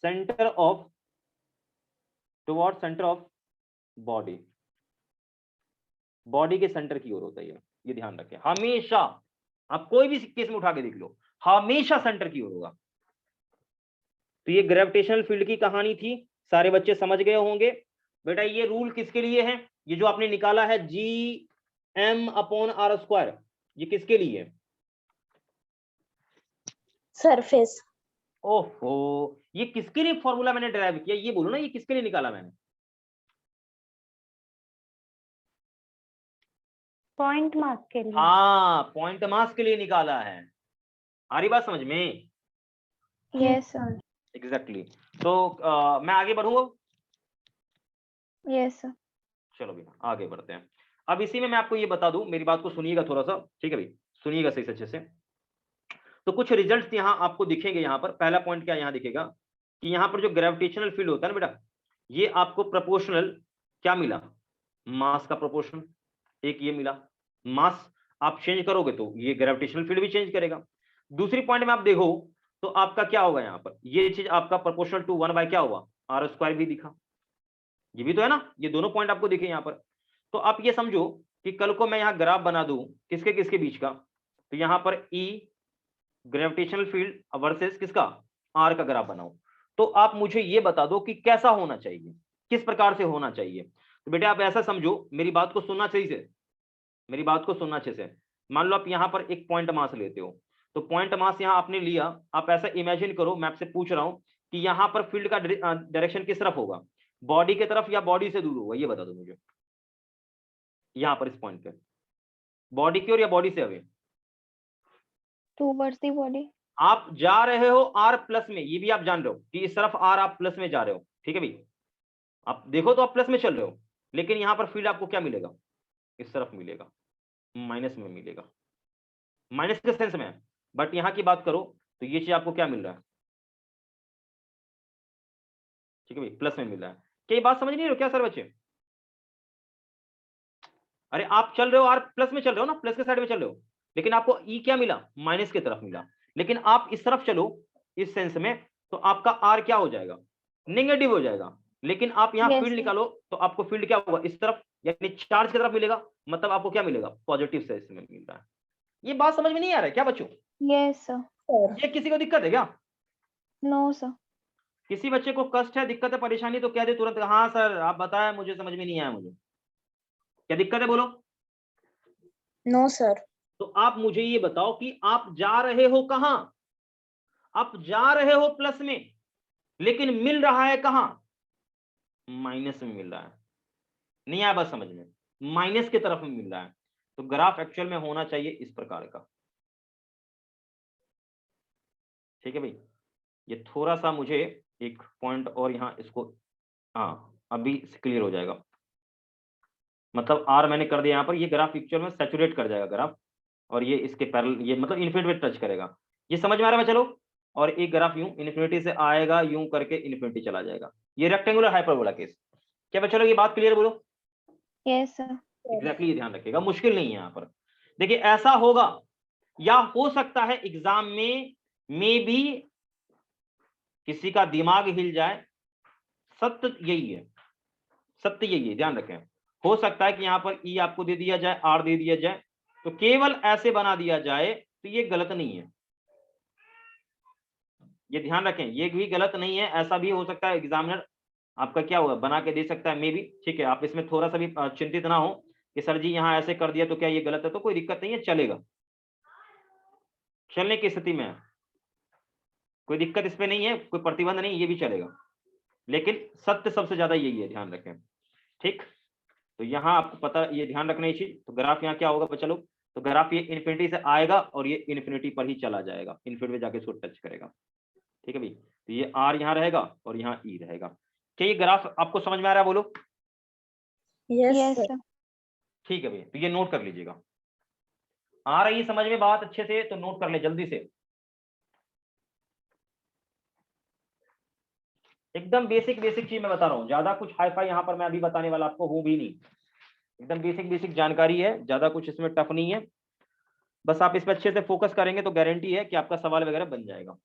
center of body, body के सेंटर की ओर होता है ये ध्यान रखें हमेशा। आप कोई भी केस में उठा के देख लो, हमेशा सेंटर की ओर होगा। तो ये ग्रेविटेशनल फील्ड की कहानी थी, सारे बच्चे समझ गए होंगे। बेटा ये रूल किसके लिए है, ये जो आपने निकाला है G M upon R square, ये किसके लिए है? Surface. ओहो, ये किसके लिए फॉर्मूला मैंने ड्राइव किया, ये बोलो ना, ये किसके लिए निकाला मैंने? पॉइंट मास के लिए। हाँ, पॉइंट मास के लिए निकाला है। आ रही बात समझ में? Yes sir. एग्जैक्टली। तो मैं आगे बढ़ूंगा? Yes sir. चलो भैया आगे बढ़ते हैं। अब इसी में मैं आपको ये बता दूं, मेरी बात को सुनिएगा थोड़ा सा, ठीक है भाई, सुनिएगा सही से अच्छे से। तो कुछ रिजल्ट्स यहाँ आपको दिखेंगे। यहाँ पर पहला पॉइंट क्या यहाँ दिखेगा कि यहाँ पर जो ग्रेविटेशनल फील्ड होता है ना बेटा, ये आपको प्रोपोर्शनल क्या मिला, मास का प्रोपोर्शन, एक ये मिला। मास आप चेंज करोगे तो ये ग्रेविटेशनल फील्ड भी चेंज करेगा। दूसरी पॉइंट में आप देखो तो आपका क्या होगा, यहाँ पर ये चीज आपका प्रोपोर्शनल टू 1 बाय क्या हुआ, R स्क्वायर भी दिखा। ये भी तो है ना, ये दोनों पॉइंट आपको दिखे यहाँ पर। तो आप ये समझो कि कल को मैं यहाँ ग्राफ बना दूं किसके किसके बीच का, तो यहाँ पर E ग्रेविटेशनल फील्ड वर्सेस किसका, R का ग्राफ बनाऊं, तो आप मुझे ये बता दो कि कैसा होना चाहिए, किस प्रकार से होना चाहिए। तो बेटा आप ऐसा समझो, मेरी बात को सुनना सही से, मेरी बात को सुनना अच्छे से। मान लो आप यहाँ पर एक पॉइंट मास लेते हो, तो पॉइंट मास यहाँ आपने लिया, आप ऐसा इमेजिन करो, मैं आपसे पूछ रहा हूँ कि यहाँ पर फील्ड का डायरेक्शन किस तरफ होगा, बॉडी की तरफ या बॉडी से दूर होगा, ये बता दो मुझे। यहाँ पर इस पॉइंट पे बॉडी की ओर या बॉडी से अवे? Towards the body. आप जा रहे हो R प्लस में, ये भी आप जान रहे हो कि इस तरफ R आप प्लस में जा रहे हो, ठीक है भाई, आप देखो तो आप प्लस में चल रहे हो, लेकिन यहाँ पर फील्ड आपको क्या मिलेगा, इस तरफ मिलेगा, माइनस में मिलेगा, माइनस के सेंस में। बट यहाँ की बात करो तो ये चीज आपको क्या मिल रहा है, ठीक है भाई, प्लस में मिल रहा है। क्या ये बात समझ नहीं रहे हो क्या सर बच्चे? अरे आप चल रहे हो R प्लस में चल रहे हो ना, प्लस के साइड में चल रहे हो, लेकिन आपको E क्या मिला, माइनस की तरफ मिला। लेकिन आप इस तरफ चलो इस सेंस में, तो आपका R क्या हो जाएगा, नेगेटिव हो जाएगा। लेकिन आप यहाँ फील्ड निकालो तो आपको फील्ड क्या होगा, इस तरफ, यानी चार्ज की तरफ मिलेगा, मतलब आपको क्या मिलेगा, पॉजिटिव सेंस में मिल रहा है। ये बात समझ में नहीं आ रहा है क्या बच्चों? Yes sir. ये किसी को दिक्कत है क्या? No sir. किसी बच्चे को कष्ट है, दिक्कत है, परेशानी, तो कह दे तुरंत, हाँ सर आप बताएं, मुझे समझ में नहीं आया, मुझे क्या दिक्कत है, बोलो। No, sir. तो आप मुझे ये बताओ कि आप जा रहे हो कहां, आप जा रहे हो प्लस में, लेकिन मिल रहा है कहां, माइनस में मिल रहा है। नहीं आया बस समझ में, माइनस की तरफ में मिल रहा है। तो ग्राफ एक्चुअल में होना चाहिए इस प्रकार का, ठीक है भाई, ये थोड़ा सा मुझे एक पॉइंट और यहाँ इसको, हाँ अभी क्लियर हो जाएगा। मतलब आर मैंने कर दिया यहाँ पर, ये ग्राफ एक्चुअल में सैचुरेट कर जाएगा ग्राफ, और ये इसके पैरेलल, ये मतलब इन्फिनिटी पे टच करेगा। ये समझ में आ रहा है? चलो, और एक ग्राफ यूं इन्फिनिटी से आएगा, यूं करके इन्फिनिटी चला जाएगा। ये रेक्टेंगुलर हाइपरबोला केस। क्या बच्चों लोग ये बात क्लियर बोलो? Yes, sir. एग्जैक्टली ये ध्यान रखिएगा, मुश्किल नहीं है यहाँ पर। देखिए ऐसा होगा, या हो सकता है एग्जाम में भी किसी का दिमाग हिल जाए। सत्य यही है, सत्य यही है, ध्यान रखें। हो सकता है कि यहाँ पर ई आपको दे दिया जाए, आर दे दिया जाए, तो केवल ऐसे बना दिया जाए, तो ये गलत नहीं है, ये ध्यान रखें, ये भी गलत नहीं है। ऐसा भी हो सकता है एग्जामिनर आपका क्या हुआ बना के दे सकता है, मे भी, ठीक है। आप इसमें थोड़ा सा भी चिंतित ना हो कि सर जी यहाँ ऐसे कर दिया तो क्या ये गलत है, तो कोई दिक्कत नहीं है, चलेगा, चलने की स्थिति में है, कोई दिक्कत इस पे नहीं है, कोई प्रतिबंध नहीं, ये भी चलेगा। लेकिन सत्य सबसे ज्यादा यही है, ध्यान रखें, ठीक। तो यहाँ आपको पता, ये ध्यान रखना ये चीज। तो ग्राफ यहाँ क्या होगा बच्चा लोग, तो ग्राफ ये इन्फिनिटी से आएगा और ये इन्फिनिटी पर ही चला जाएगा, इन्फिनिटी पे जाके इसको टच करेगा, ठीक है भाई। तो ये आर यहाँ रहेगा और यहाँ ई रहेगा। क्या ये ग्राफ आपको समझ में आ रहा है? बोलो। Yes, Yes, sir. sir. ठीक है भैया, तो ये नोट कर लीजिएगा। आ रही है समझ में बात अच्छे से? तो नोट कर ले जल्दी से। एकदम बेसिक बेसिक चीज मैं बता रहा हूँ, ज्यादा कुछ हाई फाई यहाँ पर मैं अभी बताने वाला आपको हूँ भी नहीं। एकदम बेसिक बेसिक जानकारी है, ज्यादा कुछ इसमें टफ नहीं है। बस आप इस पर अच्छे से फोकस करेंगे तो गारंटी है कि आपका सवाल वगैरह बन जाएगा।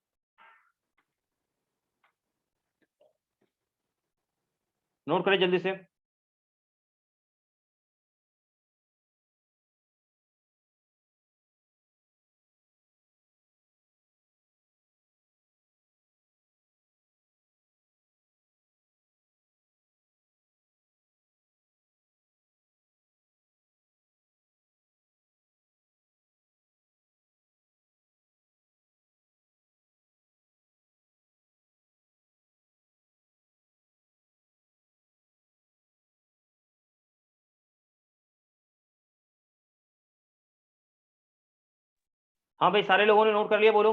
नोट करें जल्दी से। हाँ भाई, सारे लोगों ने नोट कर लिया? बोलो।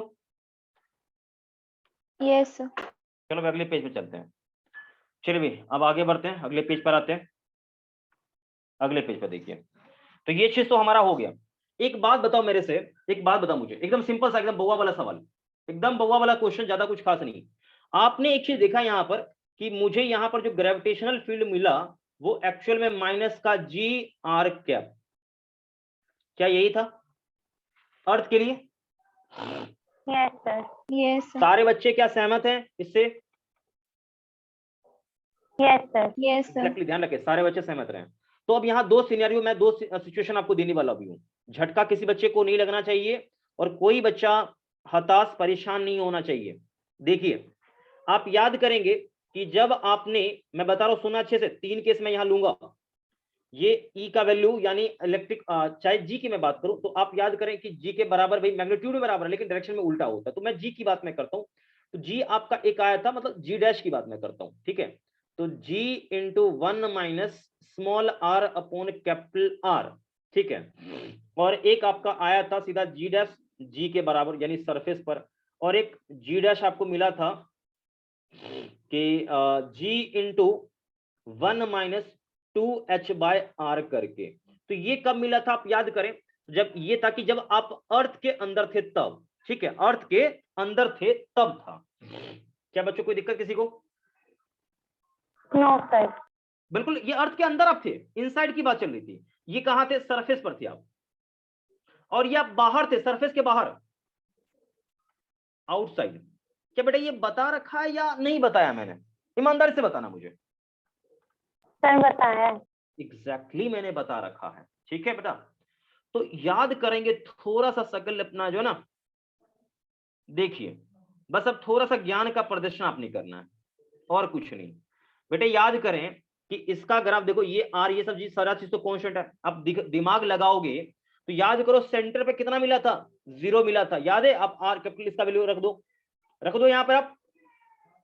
Yes, sir. चलो अगले पेज पे चलते हैं। चलिए भाई अब आगे बढ़ते हैं, अगले पेज पर आते हैं। अगले पेज पर देखिए, तो ये चीज तो हमारा हो गया। एक बात बताओ मेरे से, एक बात बताओ मुझे, एकदम सिंपल सा, एकदम बउआ वाला सवाल, एकदम बउआ वाला क्वेश्चन, ज्यादा कुछ खास नहीं। आपने एक चीज देखा यहाँ पर कि मुझे यहाँ पर जो ग्रेविटेशनल फील्ड मिला वो एक्चुअल में माइनस का जी आर कैप, क्या यही था अर्थ के लिए? Yes, sir. Yes, sir. सारे बच्चे क्या सहमत हैं इससे? Yes, sir. Yes, sir. Exactly, ध्यान रखें, सारे बच्चे सहमत रहे। तो अब यहाँ दो सिनेरियो, मैं दो सिचुएशन आपको देने वाला भी हूँ। झटका किसी बच्चे को नहीं लगना चाहिए और कोई बच्चा हताश परेशान नहीं होना चाहिए। देखिए आप याद करेंगे कि जब आपने, मैं बता रहा हूँ सुना अच्छे से, 3 केस मैं यहाँ लूंगा। ये ई का वैल्यू यानी इलेक्ट्रिक, चाहे जी की मैं बात करूं तो आप याद करें कि जी के बराबर, भाई मैग्नीट्यूड में बराबर है लेकिन डायरेक्शन में उल्टा होता है। तो मैं जी की बात मैं करता हूं, तो जी आपका एक आया था, मतलब जी डैश की बात मैं करता हूं, ठीक है। तो g into 1 minus small r upon capital R, ठीक है। और एक आपका आया था सीधा जी डैश जी के बराबर यानी सरफेस पर, और एक जी डैश आपको मिला था कि g into 1 minus 2h by R करके। तो ये कब मिला था आप याद करें, जब ये था कि जब आप अर्थ के अंदर थे तब, ठीक है, अर्थ के अंदर थे तब था। क्या बच्चों कोई दिक्कत किसी को? No, sir. बिल्कुल, ये अर्थ के अंदर आप थे, इनसाइड की बात चल रही थी। ये कहां थे? सरफेस पर थे आप, और ये आप बाहर थे, सरफेस के बाहर, आउटसाइड। क्या बेटा ये बता रखा है या नहीं बताया मैंने? ईमानदारी से बताना मुझे। सर बताया। एग्जैक्टली मैंने बता रखा है, ठीक है बेटा। तो याद करेंगे थोड़ा सा सकल अपना जो ना, देखिए बस अब थोड़ा सा ज्ञान का प्रदर्शन आपने करना है और कुछ नहीं। बेटे याद करें कि इसका ग्राफ देखो, ये आर ये सब चीज सारा चीज तो कांस्टेंट है। अब दिमाग लगाओगे तो याद करो सेंटर पे कितना मिला था? 0 मिला था, याद है? आप आर कैपिटल इसका वैल्यू रख दो यहाँ पे, आप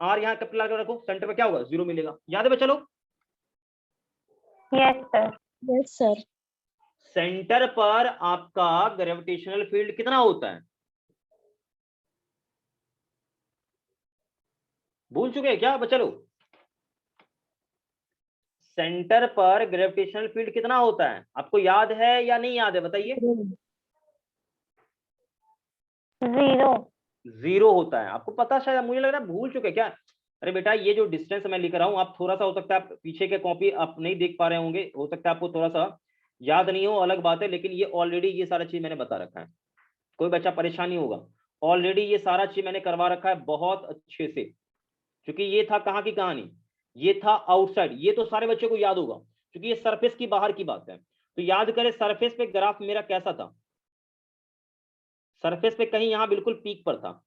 आर यहाँ कैपिटल रखो, सेंटर पे क्या होगा? 0 मिलेगा, याद है बच्चा लोग? Yes, sir. Yes, sir. Centre पर आपका ग्रेविटेशनल फील्ड कितना होता है? भूल चुके हैं क्या बच्चा लोग? सेंटर पर ग्रेविटेशनल फील्ड कितना होता है आपको याद है या नहीं याद है बताइए? 0। 0 होता है। आपको पता, शायद मुझे लग रहा है भूल चुके क्या? अरे बेटा ये जो डिस्टेंस मैं लिख रहा हूँ, आप थोड़ा सा हो सकता है आप पीछे के कॉपी आप नहीं देख पा रहे होंगे, हो सकता है आपको थोड़ा सा याद नहीं हो, अलग बात है, लेकिन ये ऑलरेडी ये सारा चीज मैंने बता रखा है, कोई बच्चा परेशान नहीं होगा। ऑलरेडी ये सारा चीज मैंने करवा रखा है बहुत अच्छे से, क्योंकि ये था कहाँ की कहानी, ये था आउटसाइड। ये तो सारे बच्चों को याद होगा क्योंकि ये सरफेस की बाहर की बात है। तो याद करें सरफेस पे ग्राफ मेरा कैसा था, सरफेस पे कहीं यहां बिल्कुल पीक पर था,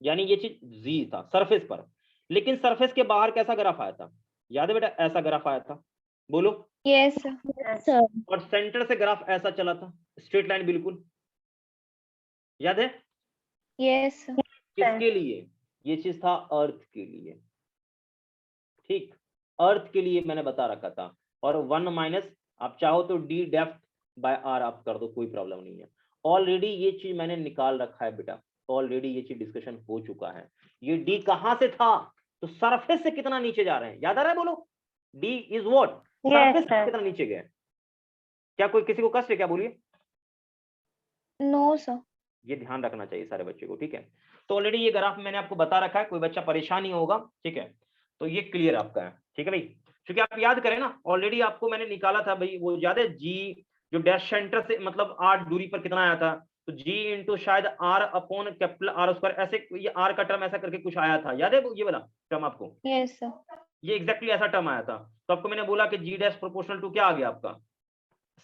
यानी ये चीज जी था सरफेस पर। लेकिन सरफेस के बाहर कैसा ग्राफ आया था, याद है बेटा? ऐसा ग्राफ आया था, बोलो। Yes, sir. Sir. और सेंटर से ग्राफ ऐसा चला था, स्ट्रेट लाइन बिल्कुल, याद है? Yes, sir. किसके लिए? ये चीज था अर्थ के लिए, ठीक, अर्थ के लिए मैंने बता रखा था। और 1 माइनस आप चाहो तो डी डेप्थ बाय आर आप कर दो, कोई प्रॉब्लम नहीं है। ऑलरेडी ये चीज मैंने निकाल रखा है बेटा, ऑलरेडी ये चीज डिस्कशन हो चुका है। ये डी कहां से था, तो सरफेस से कितना नीचे जा रहे हैं, याद आ रहा है? बोलो, डी इज व्हाट, सरफेस से कितना नीचे गए। क्या कोई किसी को कष्ट है क्या, बोलिए? No, sir. ये ध्यान रखना चाहिए सारे बच्चे को, ठीक है? तो ऑलरेडी ये ग्राफ मैंने आपको बता रखा है, कोई बच्चा परेशान नहीं होगा, ठीक है? तो ये क्लियर आपका है, ठीक है भाई? क्योंकि आप याद करें ना, ऑलरेडी आपको मैंने निकाला था भाई, वो याद है? जी जो डैश सेंटर से मतलब आर दूरी पर कितना आया था, तो जी इंटू शायद R upon capital R square, ऐसे ये आर का टर्म ऐसा करके कुछ आया था, याद है ये वाला टर्म आपको? Yes, sir. ये एग्जैक्टली ऐसा टर्म आया था। तो आपको मैंने बोला कि जी डैश प्रोपोर्शनल टू क्या आ गया आपका,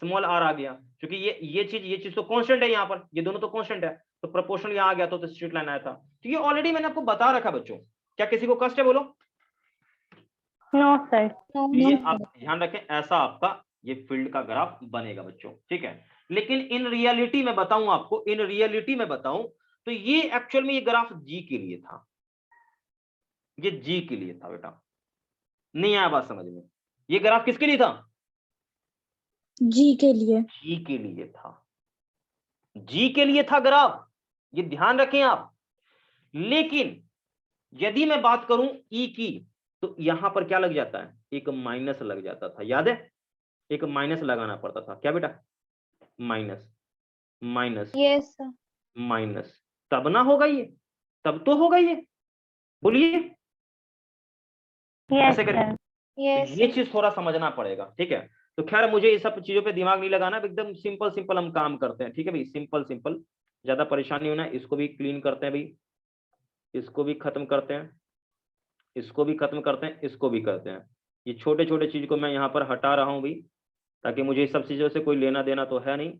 स्मॉल आर आ गया, क्योंकि ये चीज तो कांस्टेंट है यहाँ पर, ये दोनों तो कांस्टेंट है, तो प्रोपोर्शनल यहाँ आ गया तो स्ट्रेट लाइन आया था। तो ये ऑलरेडी मैंने आपको बता रखा बच्चों, क्या किसी को कष्ट है, बोलो? No sir. No, ये no. आप ध्यान रखें, ऐसा आपका ये फील्ड का ग्राफ बनेगा बच्चों, ठीक है? लेकिन इन रियलिटी में बताऊं आपको, इन रियलिटी में बताऊं तो ये एक्चुअल में ये ग्राफ जी के लिए था, ये जी के लिए था बेटा, नहीं आया बात समझ में? ये ग्राफ किसके लिए था? जी के लिए। जी के लिए था, जी के लिए था ग्राफ, ये ध्यान रखें आप। लेकिन यदि मैं बात करूं ई की, तो यहां पर क्या लग जाता है, एक माइनस लग जाता था, याद है? एक माइनस लगाना पड़ता था, क्या बेटा? Minus minus Yes, sir. Minus, तब ना होगा ये, तब तो होगा ये, बोलिए? यस ऐसे करें, सर। Yes, तो ये sir. चीज थोड़ा समझना पड़ेगा, ठीक है? तो खैर मुझे ये सब चीजों पे दिमाग नहीं लगाना, एकदम सिंपल सिंपल हम काम करते हैं, ठीक है भाई? सिंपल सिंपल, ज्यादा परेशानी होना। इसको भी क्लीन करते हैं भाई, इसको भी खत्म करते हैं, इसको भी खत्म करते हैं, इसको भी करते हैं। ये छोटे छोटे चीज को मैं यहाँ पर हटा रहा हूँ भाई, ताकि मुझे इस सब चीजों से कोई लेना देना तो है नहीं,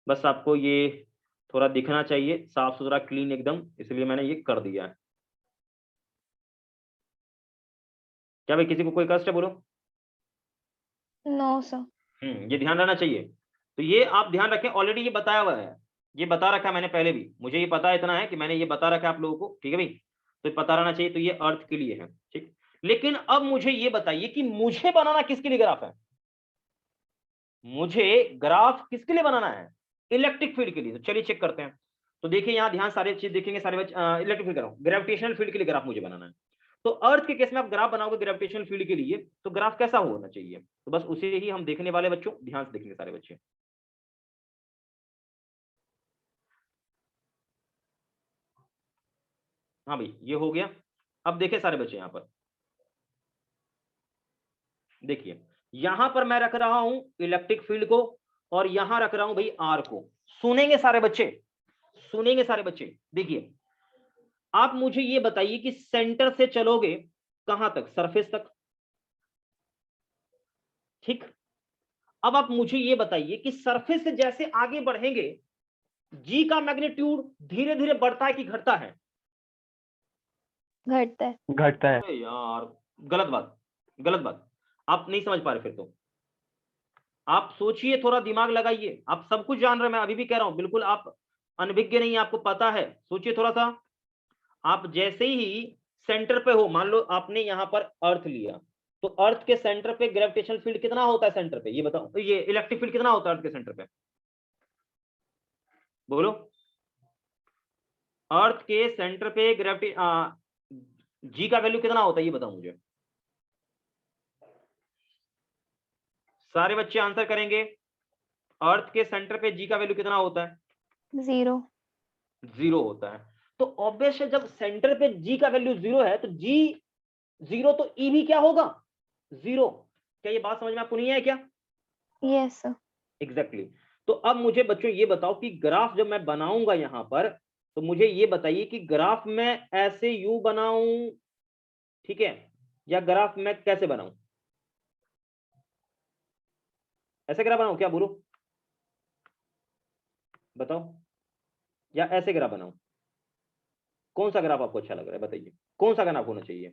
बस आपको ये थोड़ा दिखना चाहिए साफ सुथरा क्लीन एकदम, इसलिए मैंने ये कर दिया है। क्या भाई किसी को कोई कष्ट है, बोलो? No, sir. ये ध्यान रहना चाहिए। तो ये आप ध्यान रखें, ऑलरेडी ये बताया हुआ है, ये बता रखा है मैंने पहले भी, मुझे ये पता इतना है कि मैंने ये बता रखा है आप लोगों को, ठीक है भाई? तो पता रहना चाहिए। तो ये अर्थ के लिए है, ठीक। लेकिन अब मुझे ये बताइए कि मुझे बनाना किसके लिए ग्राफ है, मुझे ग्राफ किसके लिए बनाना है? इलेक्ट्रिक फील्ड के लिए। तो चलिए चेक करते हैं। तो देखिए यहाँ ध्यान, सारे चीज देखेंगे सारे बच्चे, इलेक्ट्रिक फील्ड करो, ग्रेविटेशनल फील्ड के लिए ग्राफ मुझे बनाना है। तो अर्थ के केस में आप ग्राफ बनाओगे ग्रेविटेशनल फील्ड के लिए, तो ग्राफ कैसा होना चाहिए? तो बस उसे ही हम देखने वाले बच्चों, ध्यान से देखेंगे सारे बच्चे। हाँ भाई ये हो गया। अब देखिए सारे बच्चे यहाँ पर, देखिए यहां पर मैं रख रहा हूं इलेक्ट्रिक फील्ड को, और यहां रख रहा हूं भाई आर को। सुनेंगे सारे बच्चे, सुनेंगे सारे बच्चे। देखिए आप मुझे ये बताइए कि सेंटर से चलोगे कहां तक, सरफेस तक, ठीक। अब आप मुझे ये बताइए कि सरफेस से जैसे आगे बढ़ेंगे, जी का मैग्नीट्यूड धीरे धीरे बढ़ता है कि घटता है? घटता है. घटता है। अरे यार गलत बात, गलत बात, आप नहीं समझ पा रहे। फिर तो आप सोचिए, थोड़ा दिमाग लगाइए। आप सब कुछ जान रहे हैं, मैं अभी भी कह रहा हूं, बिल्कुल आप अनभिज्ञ नहीं, आपको पता है। सोचिए थोड़ा सा। आप जैसे ही सेंटर पे हो, मान लो आपने यहां पर अर्थ लिया, तो अर्थ के सेंटर पे ग्रेविटेशनल फील्ड कितना होता है सेंटर पे, ये बताओ? ये इलेक्ट्रिक फील्ड कितना होता है अर्थ के सेंटर पे, बोलो? अर्थ के सेंटर पे जी का वैल्यू कितना होता है ये बताओ मुझे। सारे बच्चे आंसर करेंगे। अर्थ के सेंटर पे जी का वैल्यू कितना होता है? 0 0 होता है। तो ऑब्वियस है जब सेंटर पे जी का वैल्यू 0 है तो जी 0 तो ई भी क्या होगा? 0। क्या ये बात समझ में आपको नहीं है क्या? yes sir एग्जैक्टली तो अब मुझे बच्चों ये बताओ कि ग्राफ जब मैं बनाऊंगा यहां पर, तो मुझे ये बताइए कि ग्राफ में ऐसे यू बनाऊं, ठीक है, या ग्राफ में कैसे बनाऊं? ऐसे ग्राफ बनाऊं क्या, बोलो बताओ, या ऐसे ग्राफ बनाऊं? कौन सा ग्राफ आपको अच्छा लग रहा है बताइए, कौन सा ग्राफ होना चाहिए?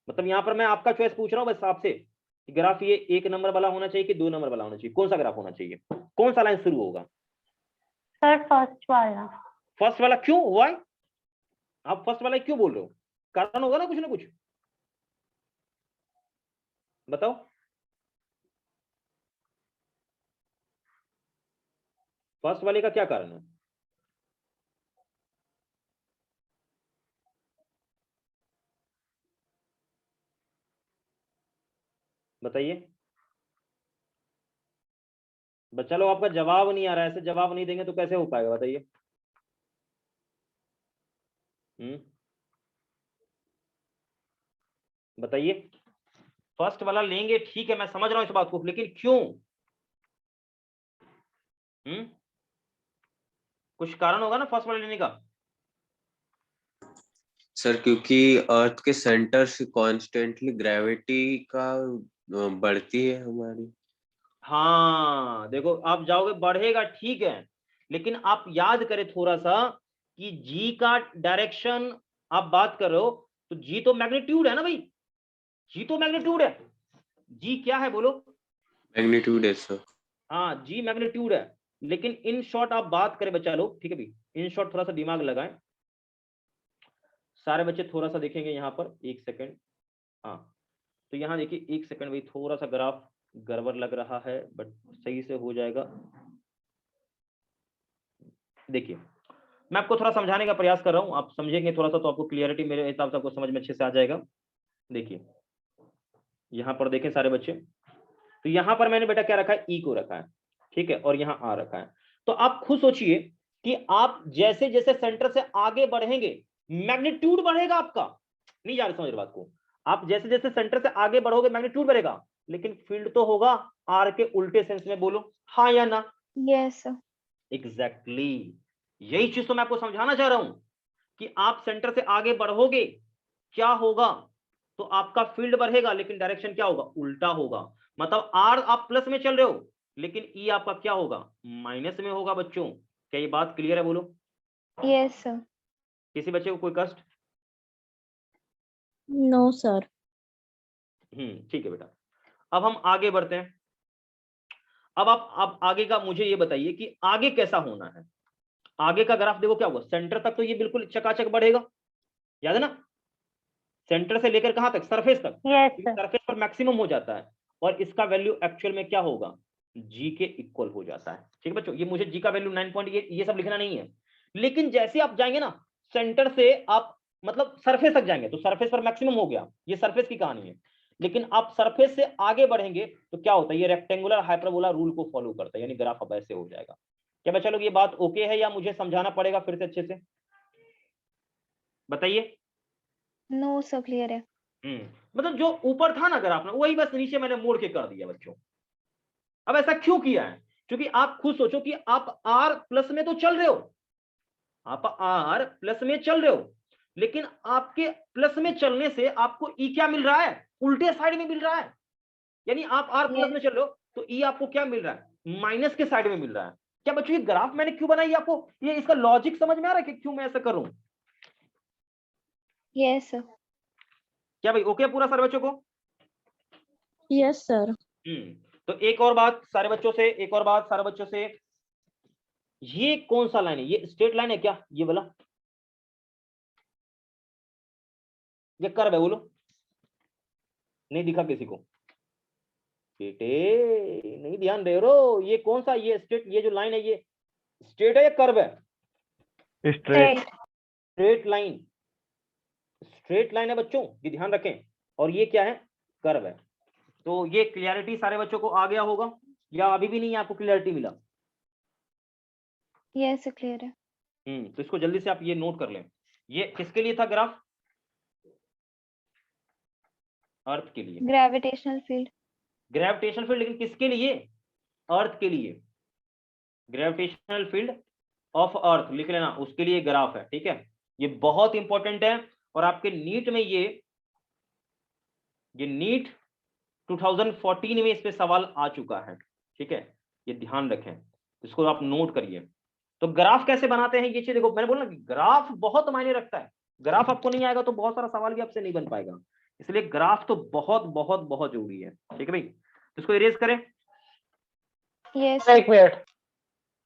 मतलब यहां पर मैं आपका चॉइस पूछ रहा हूं बस आपसे, ग्राफ ये 1 नंबर वाला होना चाहिए कि 2 नंबर वाला होना चाहिए, कौन सा ग्राफ होना चाहिए, कौन सा लाइन शुरू होगा? सर फर्स्ट वाला। फर्स्ट वाला, क्यों, व्हाई? आप फर्स्ट वाला क्यों बोल रहे हो? कारण होगा ना कुछ, बताओ। फर्स्ट वाले का क्या कारण है? बताइए। बच्चा लोग आपका जवाब नहीं आ रहा है, ऐसे जवाब नहीं देंगे तो कैसे हो पाएगा बताइए। बताइए। फर्स्ट वाला लेंगे ठीक है, मैं समझ रहा हूं इस बात को, लेकिन क्यों? कुछ कारण होगा ना फर्स्ट वाला लेने का। सर क्योंकि अर्थ के सेंटर से कॉन्स्टेंटली ग्रेविटी का बढ़ती है हमारी। हाँ देखो, आप जाओगे बढ़ेगा ठीक है, लेकिन आप याद करें थोड़ा सा कि जी का डायरेक्शन आप बात कर रहे हो, तो जी तो मैग्नीट्यूड है ना भाई, जी तो मैग्नीट्यूड है। जी क्या है बोलो? मैग्नीट्यूड है सर। हाँ जी मैग्नीट्यूड है, लेकिन इन शॉर्ट आप बात करें बच्चा लोग, ठीक है भाई, इन शॉर्ट थोड़ा सा दिमाग लगाएं, सारे बच्चे थोड़ा सा देखेंगे यहाँ पर, एक सेकंड। हाँ तो यहाँ देखिए, एक सेकंड भाई, थोड़ा सा ग्राफ गड़बड़ लग रहा है बट सही से हो जाएगा। देखिए मैं आपको थोड़ा समझाने का प्रयास कर रहा हूँ, आप समझेंगे थोड़ा सा तो आपको क्लियरिटी मेरे हिसाब से आपको समझ में अच्छे से आ जाएगा। देखिए यहाँ पर देखें सारे बच्चे, तो यहाँ पर मैंने बेटा क्या रखा है, ई को रखा है, ठीक है, और यहाँ आ रखा है। तो आप खुद सोचिए कि आप जैसे जैसे सेंटर से आगे बढ़ेंगे मैग्नीट्यूड बढ़ेगा आपका, नहीं जा रही समझ बात को, आप जैसे जैसे सेंटर से आगे बढ़ोगे मैग्नीट्यूड बढ़ेगा, लेकिन फील्ड तो होगा आर के उल्टे सेंस में, बोलो हाँ या ना? yes sir एग्जैक्टली यही चीज तो मैं आपको समझाना चाह रहा हूं कि आप सेंटर से आगे बढ़ोगे क्या होगा, तो आपका फील्ड बढ़ेगा लेकिन डायरेक्शन क्या होगा, उल्टा होगा। मतलब आर आप प्लस में चल रहे हो लेकिन ई आपका क्या होगा, माइनस में होगा। बच्चों क्या ये बात क्लियर है, बोलो? yes sir किसी बच्चे को कोई कष्ट? No sir. ठीक है बेटा, अब हम आगे बढ़ते हैं। अब आगे का मुझे ये बताइए कि आगे कैसा होना है। आगे का ग्राफ देखो क्या होगा, सेंटर तक तो ये बिल्कुल चकाचक बढ़ेगा, याद है ना, सेंटर से लेकर कहां तक, सरफेस तक, यस सर। सरफेस पर मैक्सिमम हो जाता है, और इसका वैल्यू एक्चुअल में क्या होगा, जी के इक्वल हो जाता है। ठीक है बच्चों, ये मुझे जी का वैल्यू 9 पॉइंट ये सब लिखना नहीं है, लेकिन जैसे आप जाएंगे ना सेंटर से आप मतलब सरफेस तक जाएंगे, तो सरफेस पर मैक्सिमम हो गया, ये सरफेस की कहानी है। लेकिन आप सरफेस से आगे बढ़ेंगे तो क्या होता है, ये रेक्टेंगुलर हाइपरबोला रूल को फॉलो करता है, यानी ग्राफ अब ऐसे हो जाएगा। क्या बच्चा लोग ये बात ओके है या मुझे समझाना पड़ेगा फिर से अच्छे से, बताइए? no sir clear है मतलब जो ऊपर था ना ग्राफ में, वही बस नीचे मैंने मोड़ के कर दिया बच्चों। अब ऐसा क्यों किया है, क्योंकि आप खुद सोचो कि आप आर प्लस में तो चल रहे हो, आप आर प्लस में चल रहे हो, लेकिन आपके प्लस में चलने से आपको ई क्या मिल रहा है, उल्टे साइड में मिल रहा है। यानी आप आर प्लस में चल रहे हो तो ई आपको क्या मिल रहा है, माइनस के साइड में मिल रहा है। क्या बच्चों ये ग्राफ मैंने क्यों बनाई, आपको ये इसका लॉजिक समझ में आ रहा है कि क्यों मैं ऐसा कर रहा हूं? yes sir क्या भाई ओके पूरा सारे बच्चों को? Yes sir. तो एक और बात सारे बच्चों से, एक और बात सारे बच्चों से, ये कौन सा लाइन है, ये स्ट्रेट लाइन है क्या ये वाला, ये कर्व है, बोलो? नहीं दिखा किसी को? बेटे नहीं ध्यान दे रहे हो, ये कौन सा, ये स्ट्रेट, ये जो लाइन है ये स्ट्रेट है या कर्व है? Straight. Straight line. Straight line है बच्चों, ये ध्यान रखें, और ये क्या है, कर्व है। तो ये क्लियरिटी सारे बच्चों को आ गया होगा या अभी भी नहीं आपको क्लियरिटी मिला? Yes, sir, clear है। तो इसको जल्दी से आप ये नोट कर लें। ये किसके लिए था ग्राफ? अर्थ के लिए। Gravitational field। ग्रेविटेशनल फील्ड, लेकिन किसके लिए? अर्थ के लिए। ग्रेविटेशनल फील्ड ऑफ अर्थ लिख लेना, उसके लिए ग्राफ है, ठीक है। ये बहुत इंपॉर्टेंट है और आपके नीट में ये नीट 2014 में इस पे सवाल आ चुका है, ठीक है, ये ध्यान रखें, इसको आप नोट करिए। तो ग्राफ कैसे बनाते हैं ये चीज देखो, मैंने बोला कि ग्राफ बहुत मायने रखता है। ग्राफ आपको नहीं आएगा तो बहुत सारा सवाल भी आपसे नहीं बन पाएगा, इसलिए ग्राफ तो बहुत बहुत बहुत जरूरी है, ठीक है भाई। तो इसको इरेज करें। Yes, एक मिनट,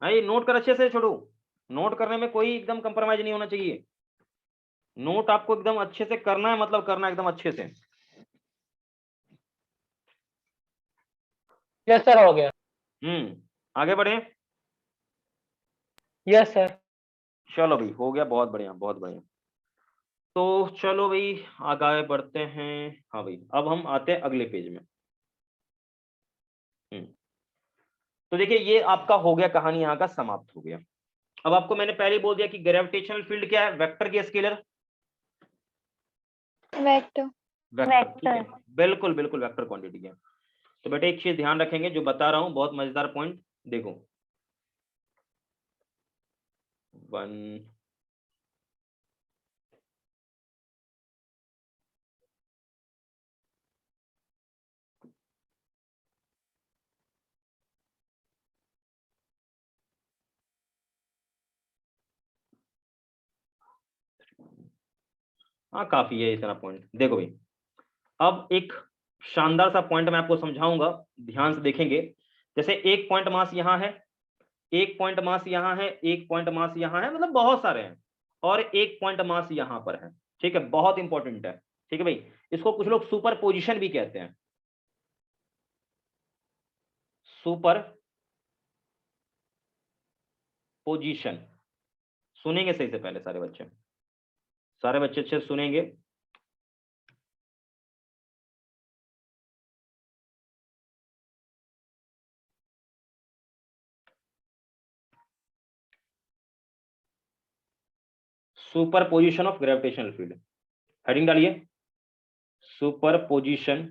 भाई नोट कर अच्छे से छोड़ो, नोट करने में कोई एकदम कंप्रोमाइज नहीं होना चाहिए। नोट आपको एकदम अच्छे से करना है, मतलब करना है एकदम अच्छे से। यस सर हो गया। आगे बढ़े। Yes sir. चलो भाई हो गया, बहुत बढ़िया बहुत बढ़िया। तो चलो भाई आगे बढ़ते हैं। हाँ भाई अब हम आते हैं अगले पेज में। तो देखिए ये आपका हो गया, कहानी यहाँ का समाप्त हो गया। अब आपको मैंने पहले ही बोल दिया कि ग्रेविटेशनल फील्ड क्या है, वेक्टर की स्केलर, vector। वेक्टर, बिल्कुल बिल्कुल वेक्टर क्वांटिटी है। तो बेटे एक चीज ध्यान रखेंगे, जो बता रहा हूं बहुत मजेदार पॉइंट, देखो 1 हाँ काफी है इतना पॉइंट। देखो भाई अब एक शानदार सा पॉइंट मैं आपको समझाऊंगा, ध्यान से देखेंगे। जैसे एक पॉइंट मास यहाँ है, एक पॉइंट मास यहाँ है, एक पॉइंट मास यहाँ है, मतलब बहुत सारे हैं, और एक पॉइंट मास यहाँ पर है, ठीक है, बहुत इंपॉर्टेंट है, ठीक है भाई। इसको कुछ लोग सुपर पोजिशन भी कहते हैं, सुपर पोजीशन। सुनेंगे सही से पहले सारे बच्चे, सारे बच्चे अच्छे से सुनेंगे। Superposition of gravitational field, heading डालिए, superposition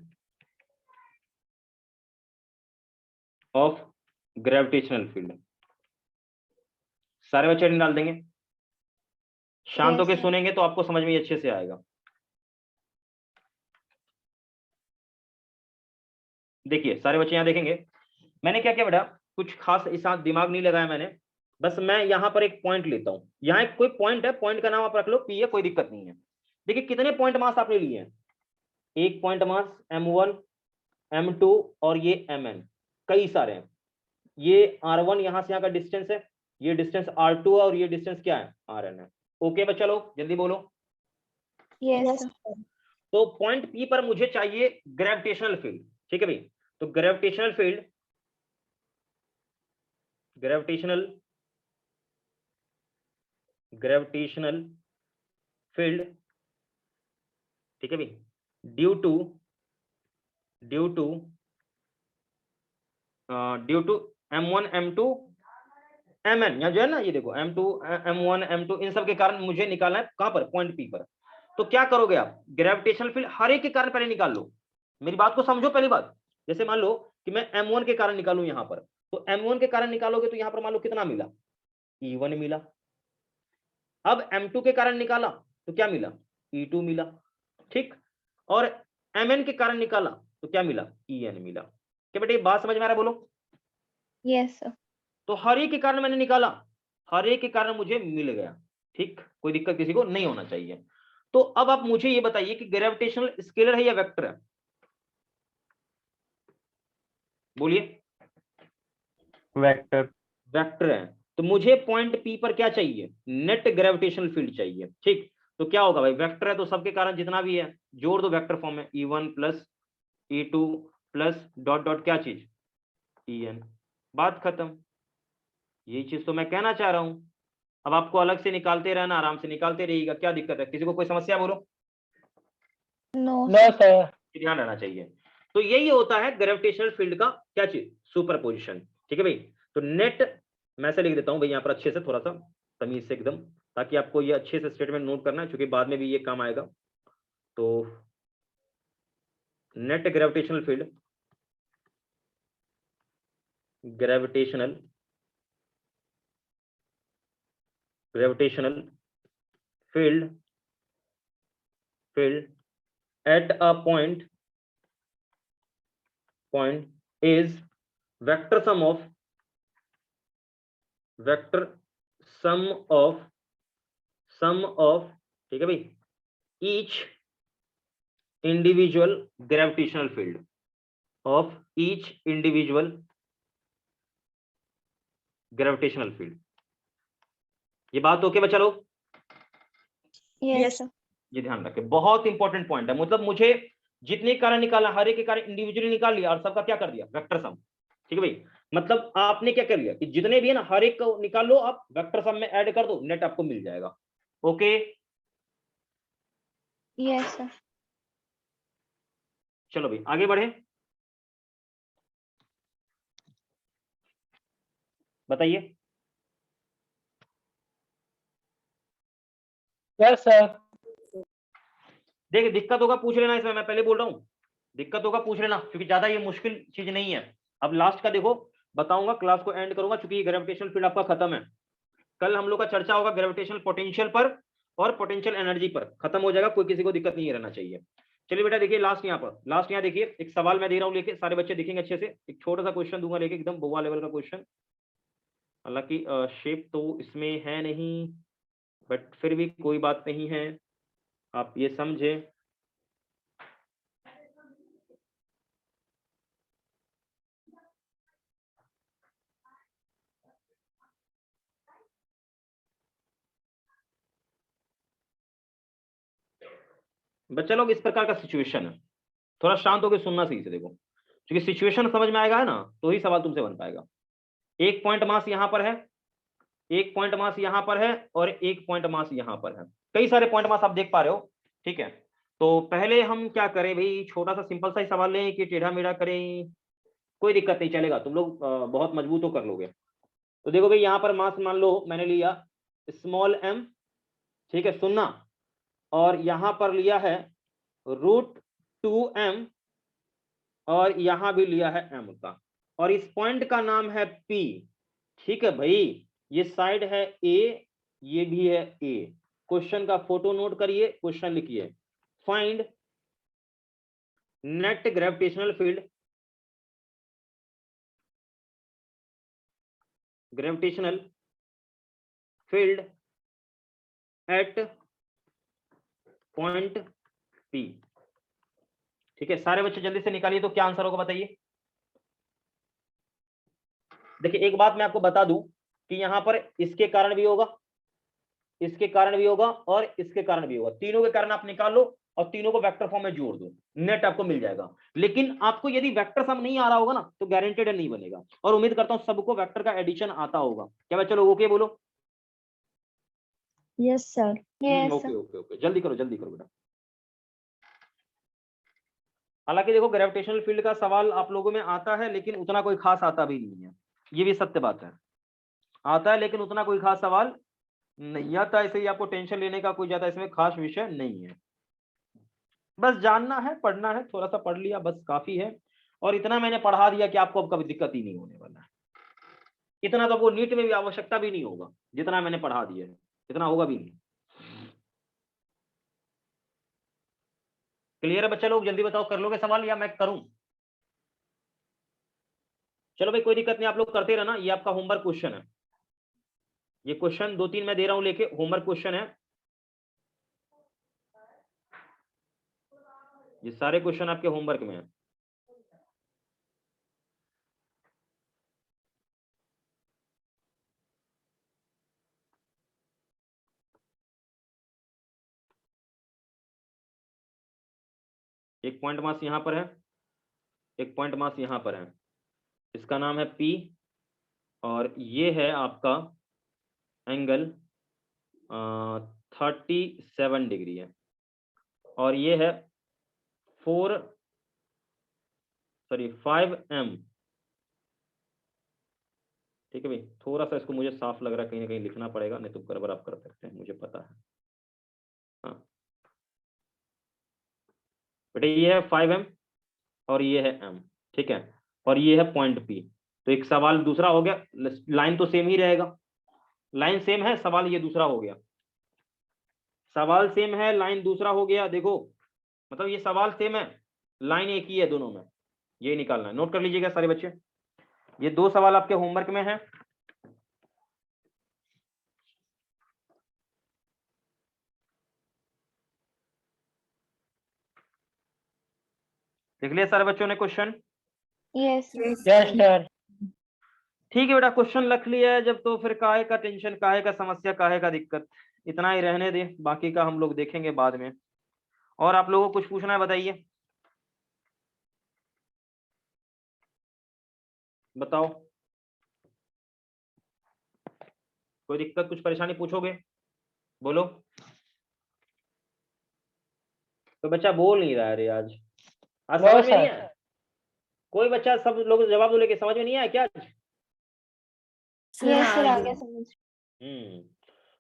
of gravitational field. सारे बच्चे हेडिंग डाल देंगे, शांत होकर Yes, सुनेंगे तो आपको समझ में अच्छे से आएगा। देखिए सारे बच्चे यहाँ देखेंगे, मैंने क्या किया बेटा, कुछ खास इस साथ दिमाग नहीं लगाया मैंने, बस मैं यहाँ पर एक पॉइंट लेता हूँ। यहाँ एक कोई पॉइंट है, पॉइंट का नाम आप रख लो पी है, कोई दिक्कत नहीं है। देखिए कितने पॉइंट मास आपने लिए हैं, एक पॉइंट मास m1 m2 और ये mn, कई सारे हैं। ये r1 यहाँ से यहाँ का डिस्टेंस है, ये डिस्टेंस r2 है, और ये डिस्टेंस क्या है, rn है। ओके बच्चा लोग जल्दी बोलो। yes, Yes, sir। sir. तो पॉइंट पी पर मुझे चाहिए ग्रेविटेशनल फील्ड, ठीक है भाई। तो ग्रेविटेशनल फील्ड, ग्रेविटेशनल फील्ड, ठीक है भाई, due to m1 m2 mn, यहाँ जो है ना ये देखो m2 m1 m2 इन सब के कारण मुझे निकालना है कहां पर, पॉइंट पी पर। तो क्या करोगे आप, ग्रेविटेशनल फील्ड हर एक के कारण पहले निकाल लो। मेरी बात को समझो पहली बात। जैसे मान लो कि मैं m1 के कारण निकालूं यहाँ पर, तो m1 के कारण निकालोगे तो यहाँ पर मान लो कितना मिला, E1 मिला। अब m2 के कारण निकाला तो क्या मिला, E2 मिला, ठीक। और mn के कारण निकाला तो क्या मिला, En मिला। क्या बेटे बात समझ में आ रहा है, बोलो। Yes, sir। तो हर एक के कारण मैंने निकाला, हर एक के कारण मुझे मिल गया, ठीक, कोई दिक्कत किसी को नहीं होना चाहिए। तो अब आप मुझे ये बताइए कि ग्रेविटेशनल स्केलर है या वेक्टर है, बोलिए। वेक्टर। वेक्टर है। तो मुझे पॉइंट पी पर क्या चाहिए, नेट ग्रेविटेशनल फील्ड चाहिए, ठीक। तो क्या होगा भाई, वेक्टर है तो सबके कारण जितना भी है जोड़ दो, वेक्टर फॉर्म में E1 plus E2 plus dot dot क्या चीज, En, बात खत्म। यही चीज तो मैं कहना चाह रहा हूं। अब आपको अलग से निकालते रहना, आराम से निकालते रहिएगा, क्या दिक्कत है, किसी को कोई समस्या बोलो। No, no sir. ध्यान रहना चाहिए। तो यही होता है ग्रेविटेशनल फील्ड का क्या चीज, सुपरपोजिशन। ठीक है भाई। तो नेट मैं ऐसे लिख देता हूं भाई यहाँ पर अच्छे से, थोड़ा सा तमीज से एकदम, ताकि आपको ये अच्छे से स्टेटमेंट नोट करना है, क्योंकि बाद में भी ये काम आएगा। तो net gravitational field, gravitational field at a point is vector sum of ठीक है भाई, each individual gravitational field of each individual gravitational field। ये बात ओके बच्चा लोग? yes, sir. ये ध्यान रखें, बहुत इंपॉर्टेंट पॉइंट है। मतलब मुझे जितने कारण निकालना, हर एक के कारण इंडिविजुअली निकाल लिया और सबका क्या कर दिया, वेक्टर सम। ठीक है भाई। मतलब आपने क्या कर लिया कि जितने भी है ना, हर एक को निकाल लो, आप वेक्टर सम में ऐड कर दो, नेट आपको मिल जाएगा। Okay, Yes, sir. चलो भाई आगे बढ़े, बताइए। Yes sir. देखिए दिक्कत होगा पूछ लेना, इसमें मैं पहले बोल रहा हूँ, दिक्कत होगा पूछ लेना, क्योंकि ज्यादा ये मुश्किल चीज नहीं है। अब लास्ट का देखो बताऊंगा, क्लास को एंड करूंगा, क्योंकि ये ग्रेविटेशनल फील्ड आपका खत्म है। कल हम लोग का चर्चा होगा ग्रेविटेशनल पोटेंशियल पर और पोटेंशियल एनर्जी पर, खत्म हो जाएगा, कोई किसी को दिक्कत नहीं रहना चाहिए। चलिए बेटा देखिए लास्ट यहाँ पर, लास्ट यहाँ देखिए, एक सवाल मैं दे रहा हूँ लेके, सारे बच्चे दिखेंगे अच्छे से। एक छोटा सा क्वेश्चन दूंगा लेके, एकदम बोवा लेवल का क्वेश्चन, हालांकि शेप तो इसमें है नहीं, बट फिर भी कोई बात नहीं है, आप ये समझे। बच्चे लोग इस प्रकार का सिचुएशन है, थोड़ा शांत होकर सुनना सही से देखो, क्योंकि सिचुएशन समझ में आएगा है ना, तो ही सवाल तुमसे बन पाएगा। एक पॉइंट मास यहाँ पर है, एक पॉइंट मास यहाँ पर है, और एक पॉइंट मास यहाँ पर है, कई सारे पॉइंट मास आप देख पा रहे हो। ठीक है, तो पहले हम क्या करें भाई, छोटा सा सिंपल सा ही सवाल लें कि टेढ़ा मेढ़ा करें, कोई दिक्कत नहीं, चलेगा, तुम लोग बहुत मजबूत हो कर लोगे। तो देखो भाई यहाँ पर मास मान लो मैंने लिया स्मॉल m, ठीक है सुनना, और यहाँ पर लिया है √2m, और यहां भी लिया है m का, और इस पॉइंट का नाम है P। ठीक है भाई, ये साइड है A, ये भी है A। क्वेश्चन का फोटो नोट करिए, क्वेश्चन लिखिए, find net gravitational field, at point P। ठीक है, सारे बच्चे जल्दी से निकालिए, तो क्या आंसर होगा बताइए। देखिए एक बात मैं आपको बता दूं कि यहां पर इसके कारण भी होगा, इसके कारण भी होगा, और इसके कारण भी होगा, तीनों के कारण आप निकाल लो और तीनों को वेक्टर फॉर्म में जोड़ दो, नेट आपको मिल जाएगा। लेकिन आपको यदि वेक्टर सम नहीं आ रहा होगा ना, तो गारंटेड नहीं बनेगा, और उम्मीद करता हूं सबको वेक्टर का एडिशन आता होगा। क्या बच्चे लोग ओके बोलो? Yes, sir. Yes, okay sir. Okay okay, जल्दी करो बेटा। हालांकि देखो ग्रेविटेशनल फील्ड का सवाल आप लोगों में आता है, लेकिन उतना कोई खास आता भी नहीं है, ये भी सत्य बात है, आता है लेकिन उतना कोई खास सवाल नहीं आता। ऐसे ही आपको टेंशन लेने का कोई ज्यादा इसमें खास विषय नहीं है, बस जानना है, पढ़ना है, थोड़ा सा पढ़ लिया बस काफी है, और इतना मैंने पढ़ा दिया कि आपको अब कभी दिक्कत ही नहीं होने वाला है। इतना तो वो नीट में भी आवश्यकता भी नहीं होगा, जितना मैंने पढ़ा दिया है इतना होगा भी नहीं। क्लियर है बच्चा लोग? जल्दी बताओ, कर लोगे सवाल या मैं करूं? चलो भाई कोई दिक्कत नहीं, आप लोग करते रहना, ये आपका होमवर्क क्वेश्चन है, ये क्वेश्चन 2-3 मैं दे रहा हूं लेके, होमवर्क क्वेश्चन है, ये सारे क्वेश्चन आपके होमवर्क में है। एक पॉइंट मास यहां पर है, एक पॉइंट मास यहां पर है, इसका नाम है P, और ये है आपका एंगल 37 डिग्री है, और ये है 5m। ठीक है भाई, थोड़ा सा इसको मुझे साफ लग रहा है, कहीं ना कहीं लिखना पड़ेगा, नहीं तो गड़बड़ आप कर सकते हैं, मुझे पता है। हाँ बेटा, ये है 5m और ये है m, ठीक है, और ये है पॉइंट P। तो एक सवाल दूसरा हो गया, लाइन तो सेम ही रहेगा, लाइन सेम है, सवाल ये दूसरा हो गया, सवाल सेम है, लाइन दूसरा हो गया। देखो मतलब ये सवाल सेम है, लाइन एक ही है दोनों में, ये निकालना है। नोट कर लीजिएगा सारे बच्चे, ये 2 सवाल आपके होमवर्क में है। लिख लिया सारे बच्चों ने क्वेश्चन? Yes. Yes sir. ठीक है बेटा, क्वेश्चन लिख लिया है जब, तो फिर काहे का टेंशन, काहे का समस्या, काहे का दिक्कत, इतना ही रहने दे, बाकी का हम लोग देखेंगे बाद में। और आप लोगों को कुछ पूछना है बताइए, बताओ, कोई दिक्कत, कुछ परेशानी पूछोगे, बोलो। तो बच्चा बोल नहीं रहा है रे आज समझ में नहीं आया? कोई बच्चा, सब लोग जवाब लेके समझ में नहीं आया क्या आज? Yes sir, आगे समझ।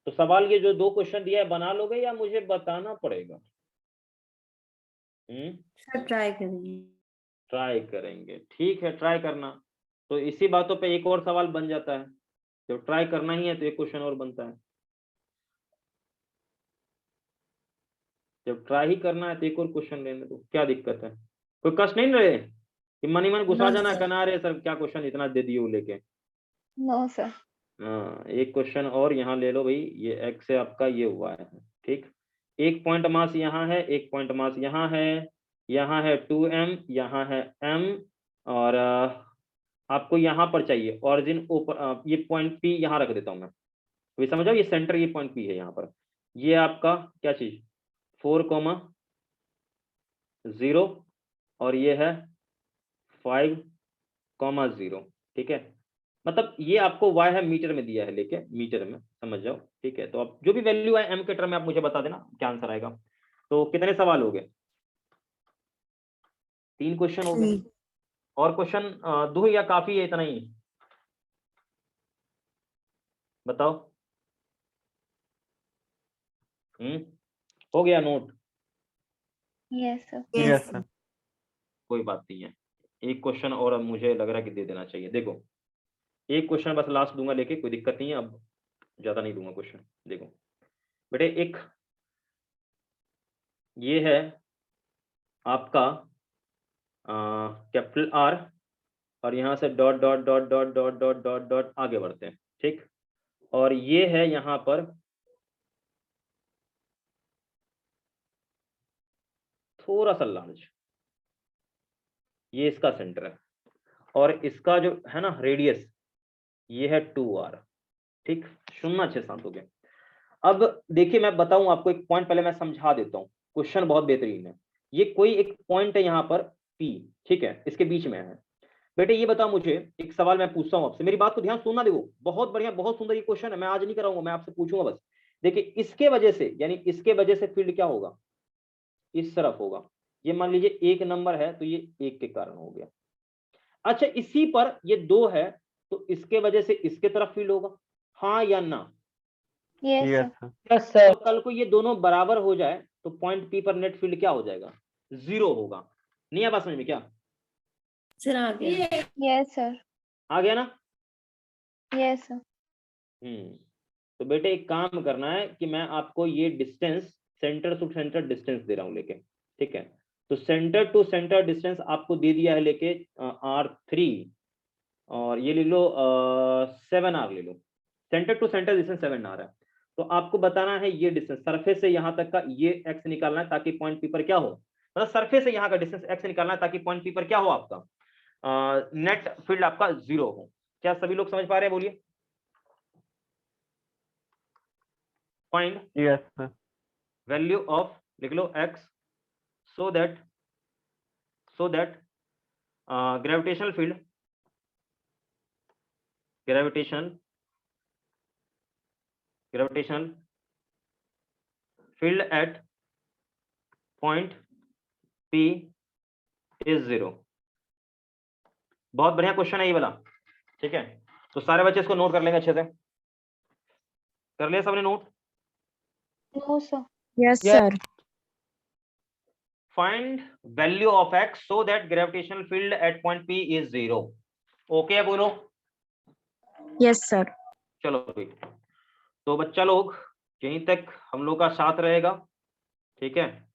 तो सवाल ये जो 2 क्वेश्चन दिया है, बना लोगे या मुझे बताना पड़ेगा? सर ट्राई करेंगे। ट्राई करेंगे, ठीक है, ट्राई करना। तो इसी बातों पे एक और सवाल बन जाता है, जब ट्राई करना ही है तो एक क्वेश्चन और बनता है, जब ट्राई ही करना है तो एक और क्वेश्चन लेने दो, क्या दिक्कत है? कोई कष्ट नहीं रहे कि मन ही मन गुस्सा जाना, कहना अरे सर क्या क्वेश्चन इतना दे दिए लेके। No sir. हाँ, एक क्वेश्चन और यहाँ ले लो भाई, ये x से आपका ये हुआ है, ठीक, एक पॉइंट मास यहाँ है, एक पॉइंट मास यहाँ है 2m, यहाँ है m, और आपको यहाँ पर चाहिए ऑरिजिन ऊपर, ये पॉइंट P यहाँ रख देता हूँ मैं, अभी समझो, ये सेंटर, ये पॉइंट P है यहाँ पर, ये आपका क्या चीज 4,0, और ये है 5,0, ठीक है, मतलब ये आपको y है मीटर में दिया है, लेके मीटर में समझ जाओ, ठीक है। तो आप जो भी वैल्यू है m के टर्म में आप मुझे बता देना क्या आंसर आएगा। तो कितने सवाल हो गए? 3 क्वेश्चन हो गए, और क्वेश्चन 2 या काफी है इतना ही? बताओ। हो गया note? Yes sir. Yes sir. कोई बात नहीं है, एक क्वेश्चन और अब मुझे लग रहा है कि दे देना चाहिए। देखो एक क्वेश्चन बस लास्ट दूंगा लेके, कोई दिक्कत नहीं है, अब ज्यादा नहीं दूंगा क्वेश्चन। देखो बेटे, एक ये है आपका कैपिटल R, और यहाँ से dot dot dot dot dot dot dot dot आगे बढ़ते हैं, ठीक, और ये है यहाँ पर थोड़ा सा लार्ज, ये इसका सेंटर है, और इसका जो है ना रेडियस, ये है 2r, ठीक, 0.6 हो गया। अब देखिए मैं बताऊं आपको एक पॉइंट, पहले मैं समझा देता हूं, क्वेश्चन बहुत बेहतरीन है। ये कोई एक पॉइंट है यहाँ पर P, ठीक है, इसके बीच में है। बेटे ये बताओ मुझे, एक सवाल मैं पूछता हूं आपसे, मेरी बात को ध्यान सुनना, देखो बहुत बढ़िया, बहुत सुंदर ये क्वेश्चन है, मैं आज नहीं कराऊंगा, मैं आपसे पूछूंगा बस। देखिए इसके वजह से, यानी इसके वजह से फील्ड क्या होगा, इस तरफ होगा। ये मान लीजिए 1 नंबर है, तो ये 1 के कारण हो गया। अच्छा इसी पर ये 2 है, तो इसके वजह से इसके तरफ फील्ड होगा, हाँ या ना? Yes sir. Yes sir. तो कल को ये दोनों बराबर हो जाए तो पॉइंट P पर नेट फील्ड क्या हो जाएगा, 0 होगा। नहीं आ बात समझ में क्या? सर आ गया। Yes sir. आ गया ना? Yes sir. तो बेटे एक काम करना है कि मैं आपको ये distance, centre to centre distance दे रहा हूं लेके, ठीक है। तो सेंटर टू सेंटर डिस्टेंस आपको दे दिया है लेके R3, और ये ले लो 7R ले लो, centre to centre distance 7R है। तो आपको बताना है ये डिस्टेंस सरफेस से यहाँ तक का, ये x निकालना है ताकि पॉइंट P पर क्या हो, मतलब सरफेस से यहाँ का डिस्टेंस x निकालना है ताकि पॉइंट P पर क्या हो आपका, नेट फील्ड आपका 0 हो। क्या सभी लोग समझ पा रहे हैं, बोलिए। Find yes sir. Value of, लिख लो x, so that gravitational field at point P is 0। बहुत बढ़िया क्वेश्चन है ये वाला, ठीक है। तो सारे बच्चे इसको नोट कर लेंगे अच्छे से, कर लिया सबने note? No, sir. Yes, Yes. sir. Find value of x so that gravitational field at point P is 0। Okay है बोलो? Yes, sir. चलो भाई, तो बच्चा लोग यहीं तक हम लोग का साथ रहेगा, ठीक है।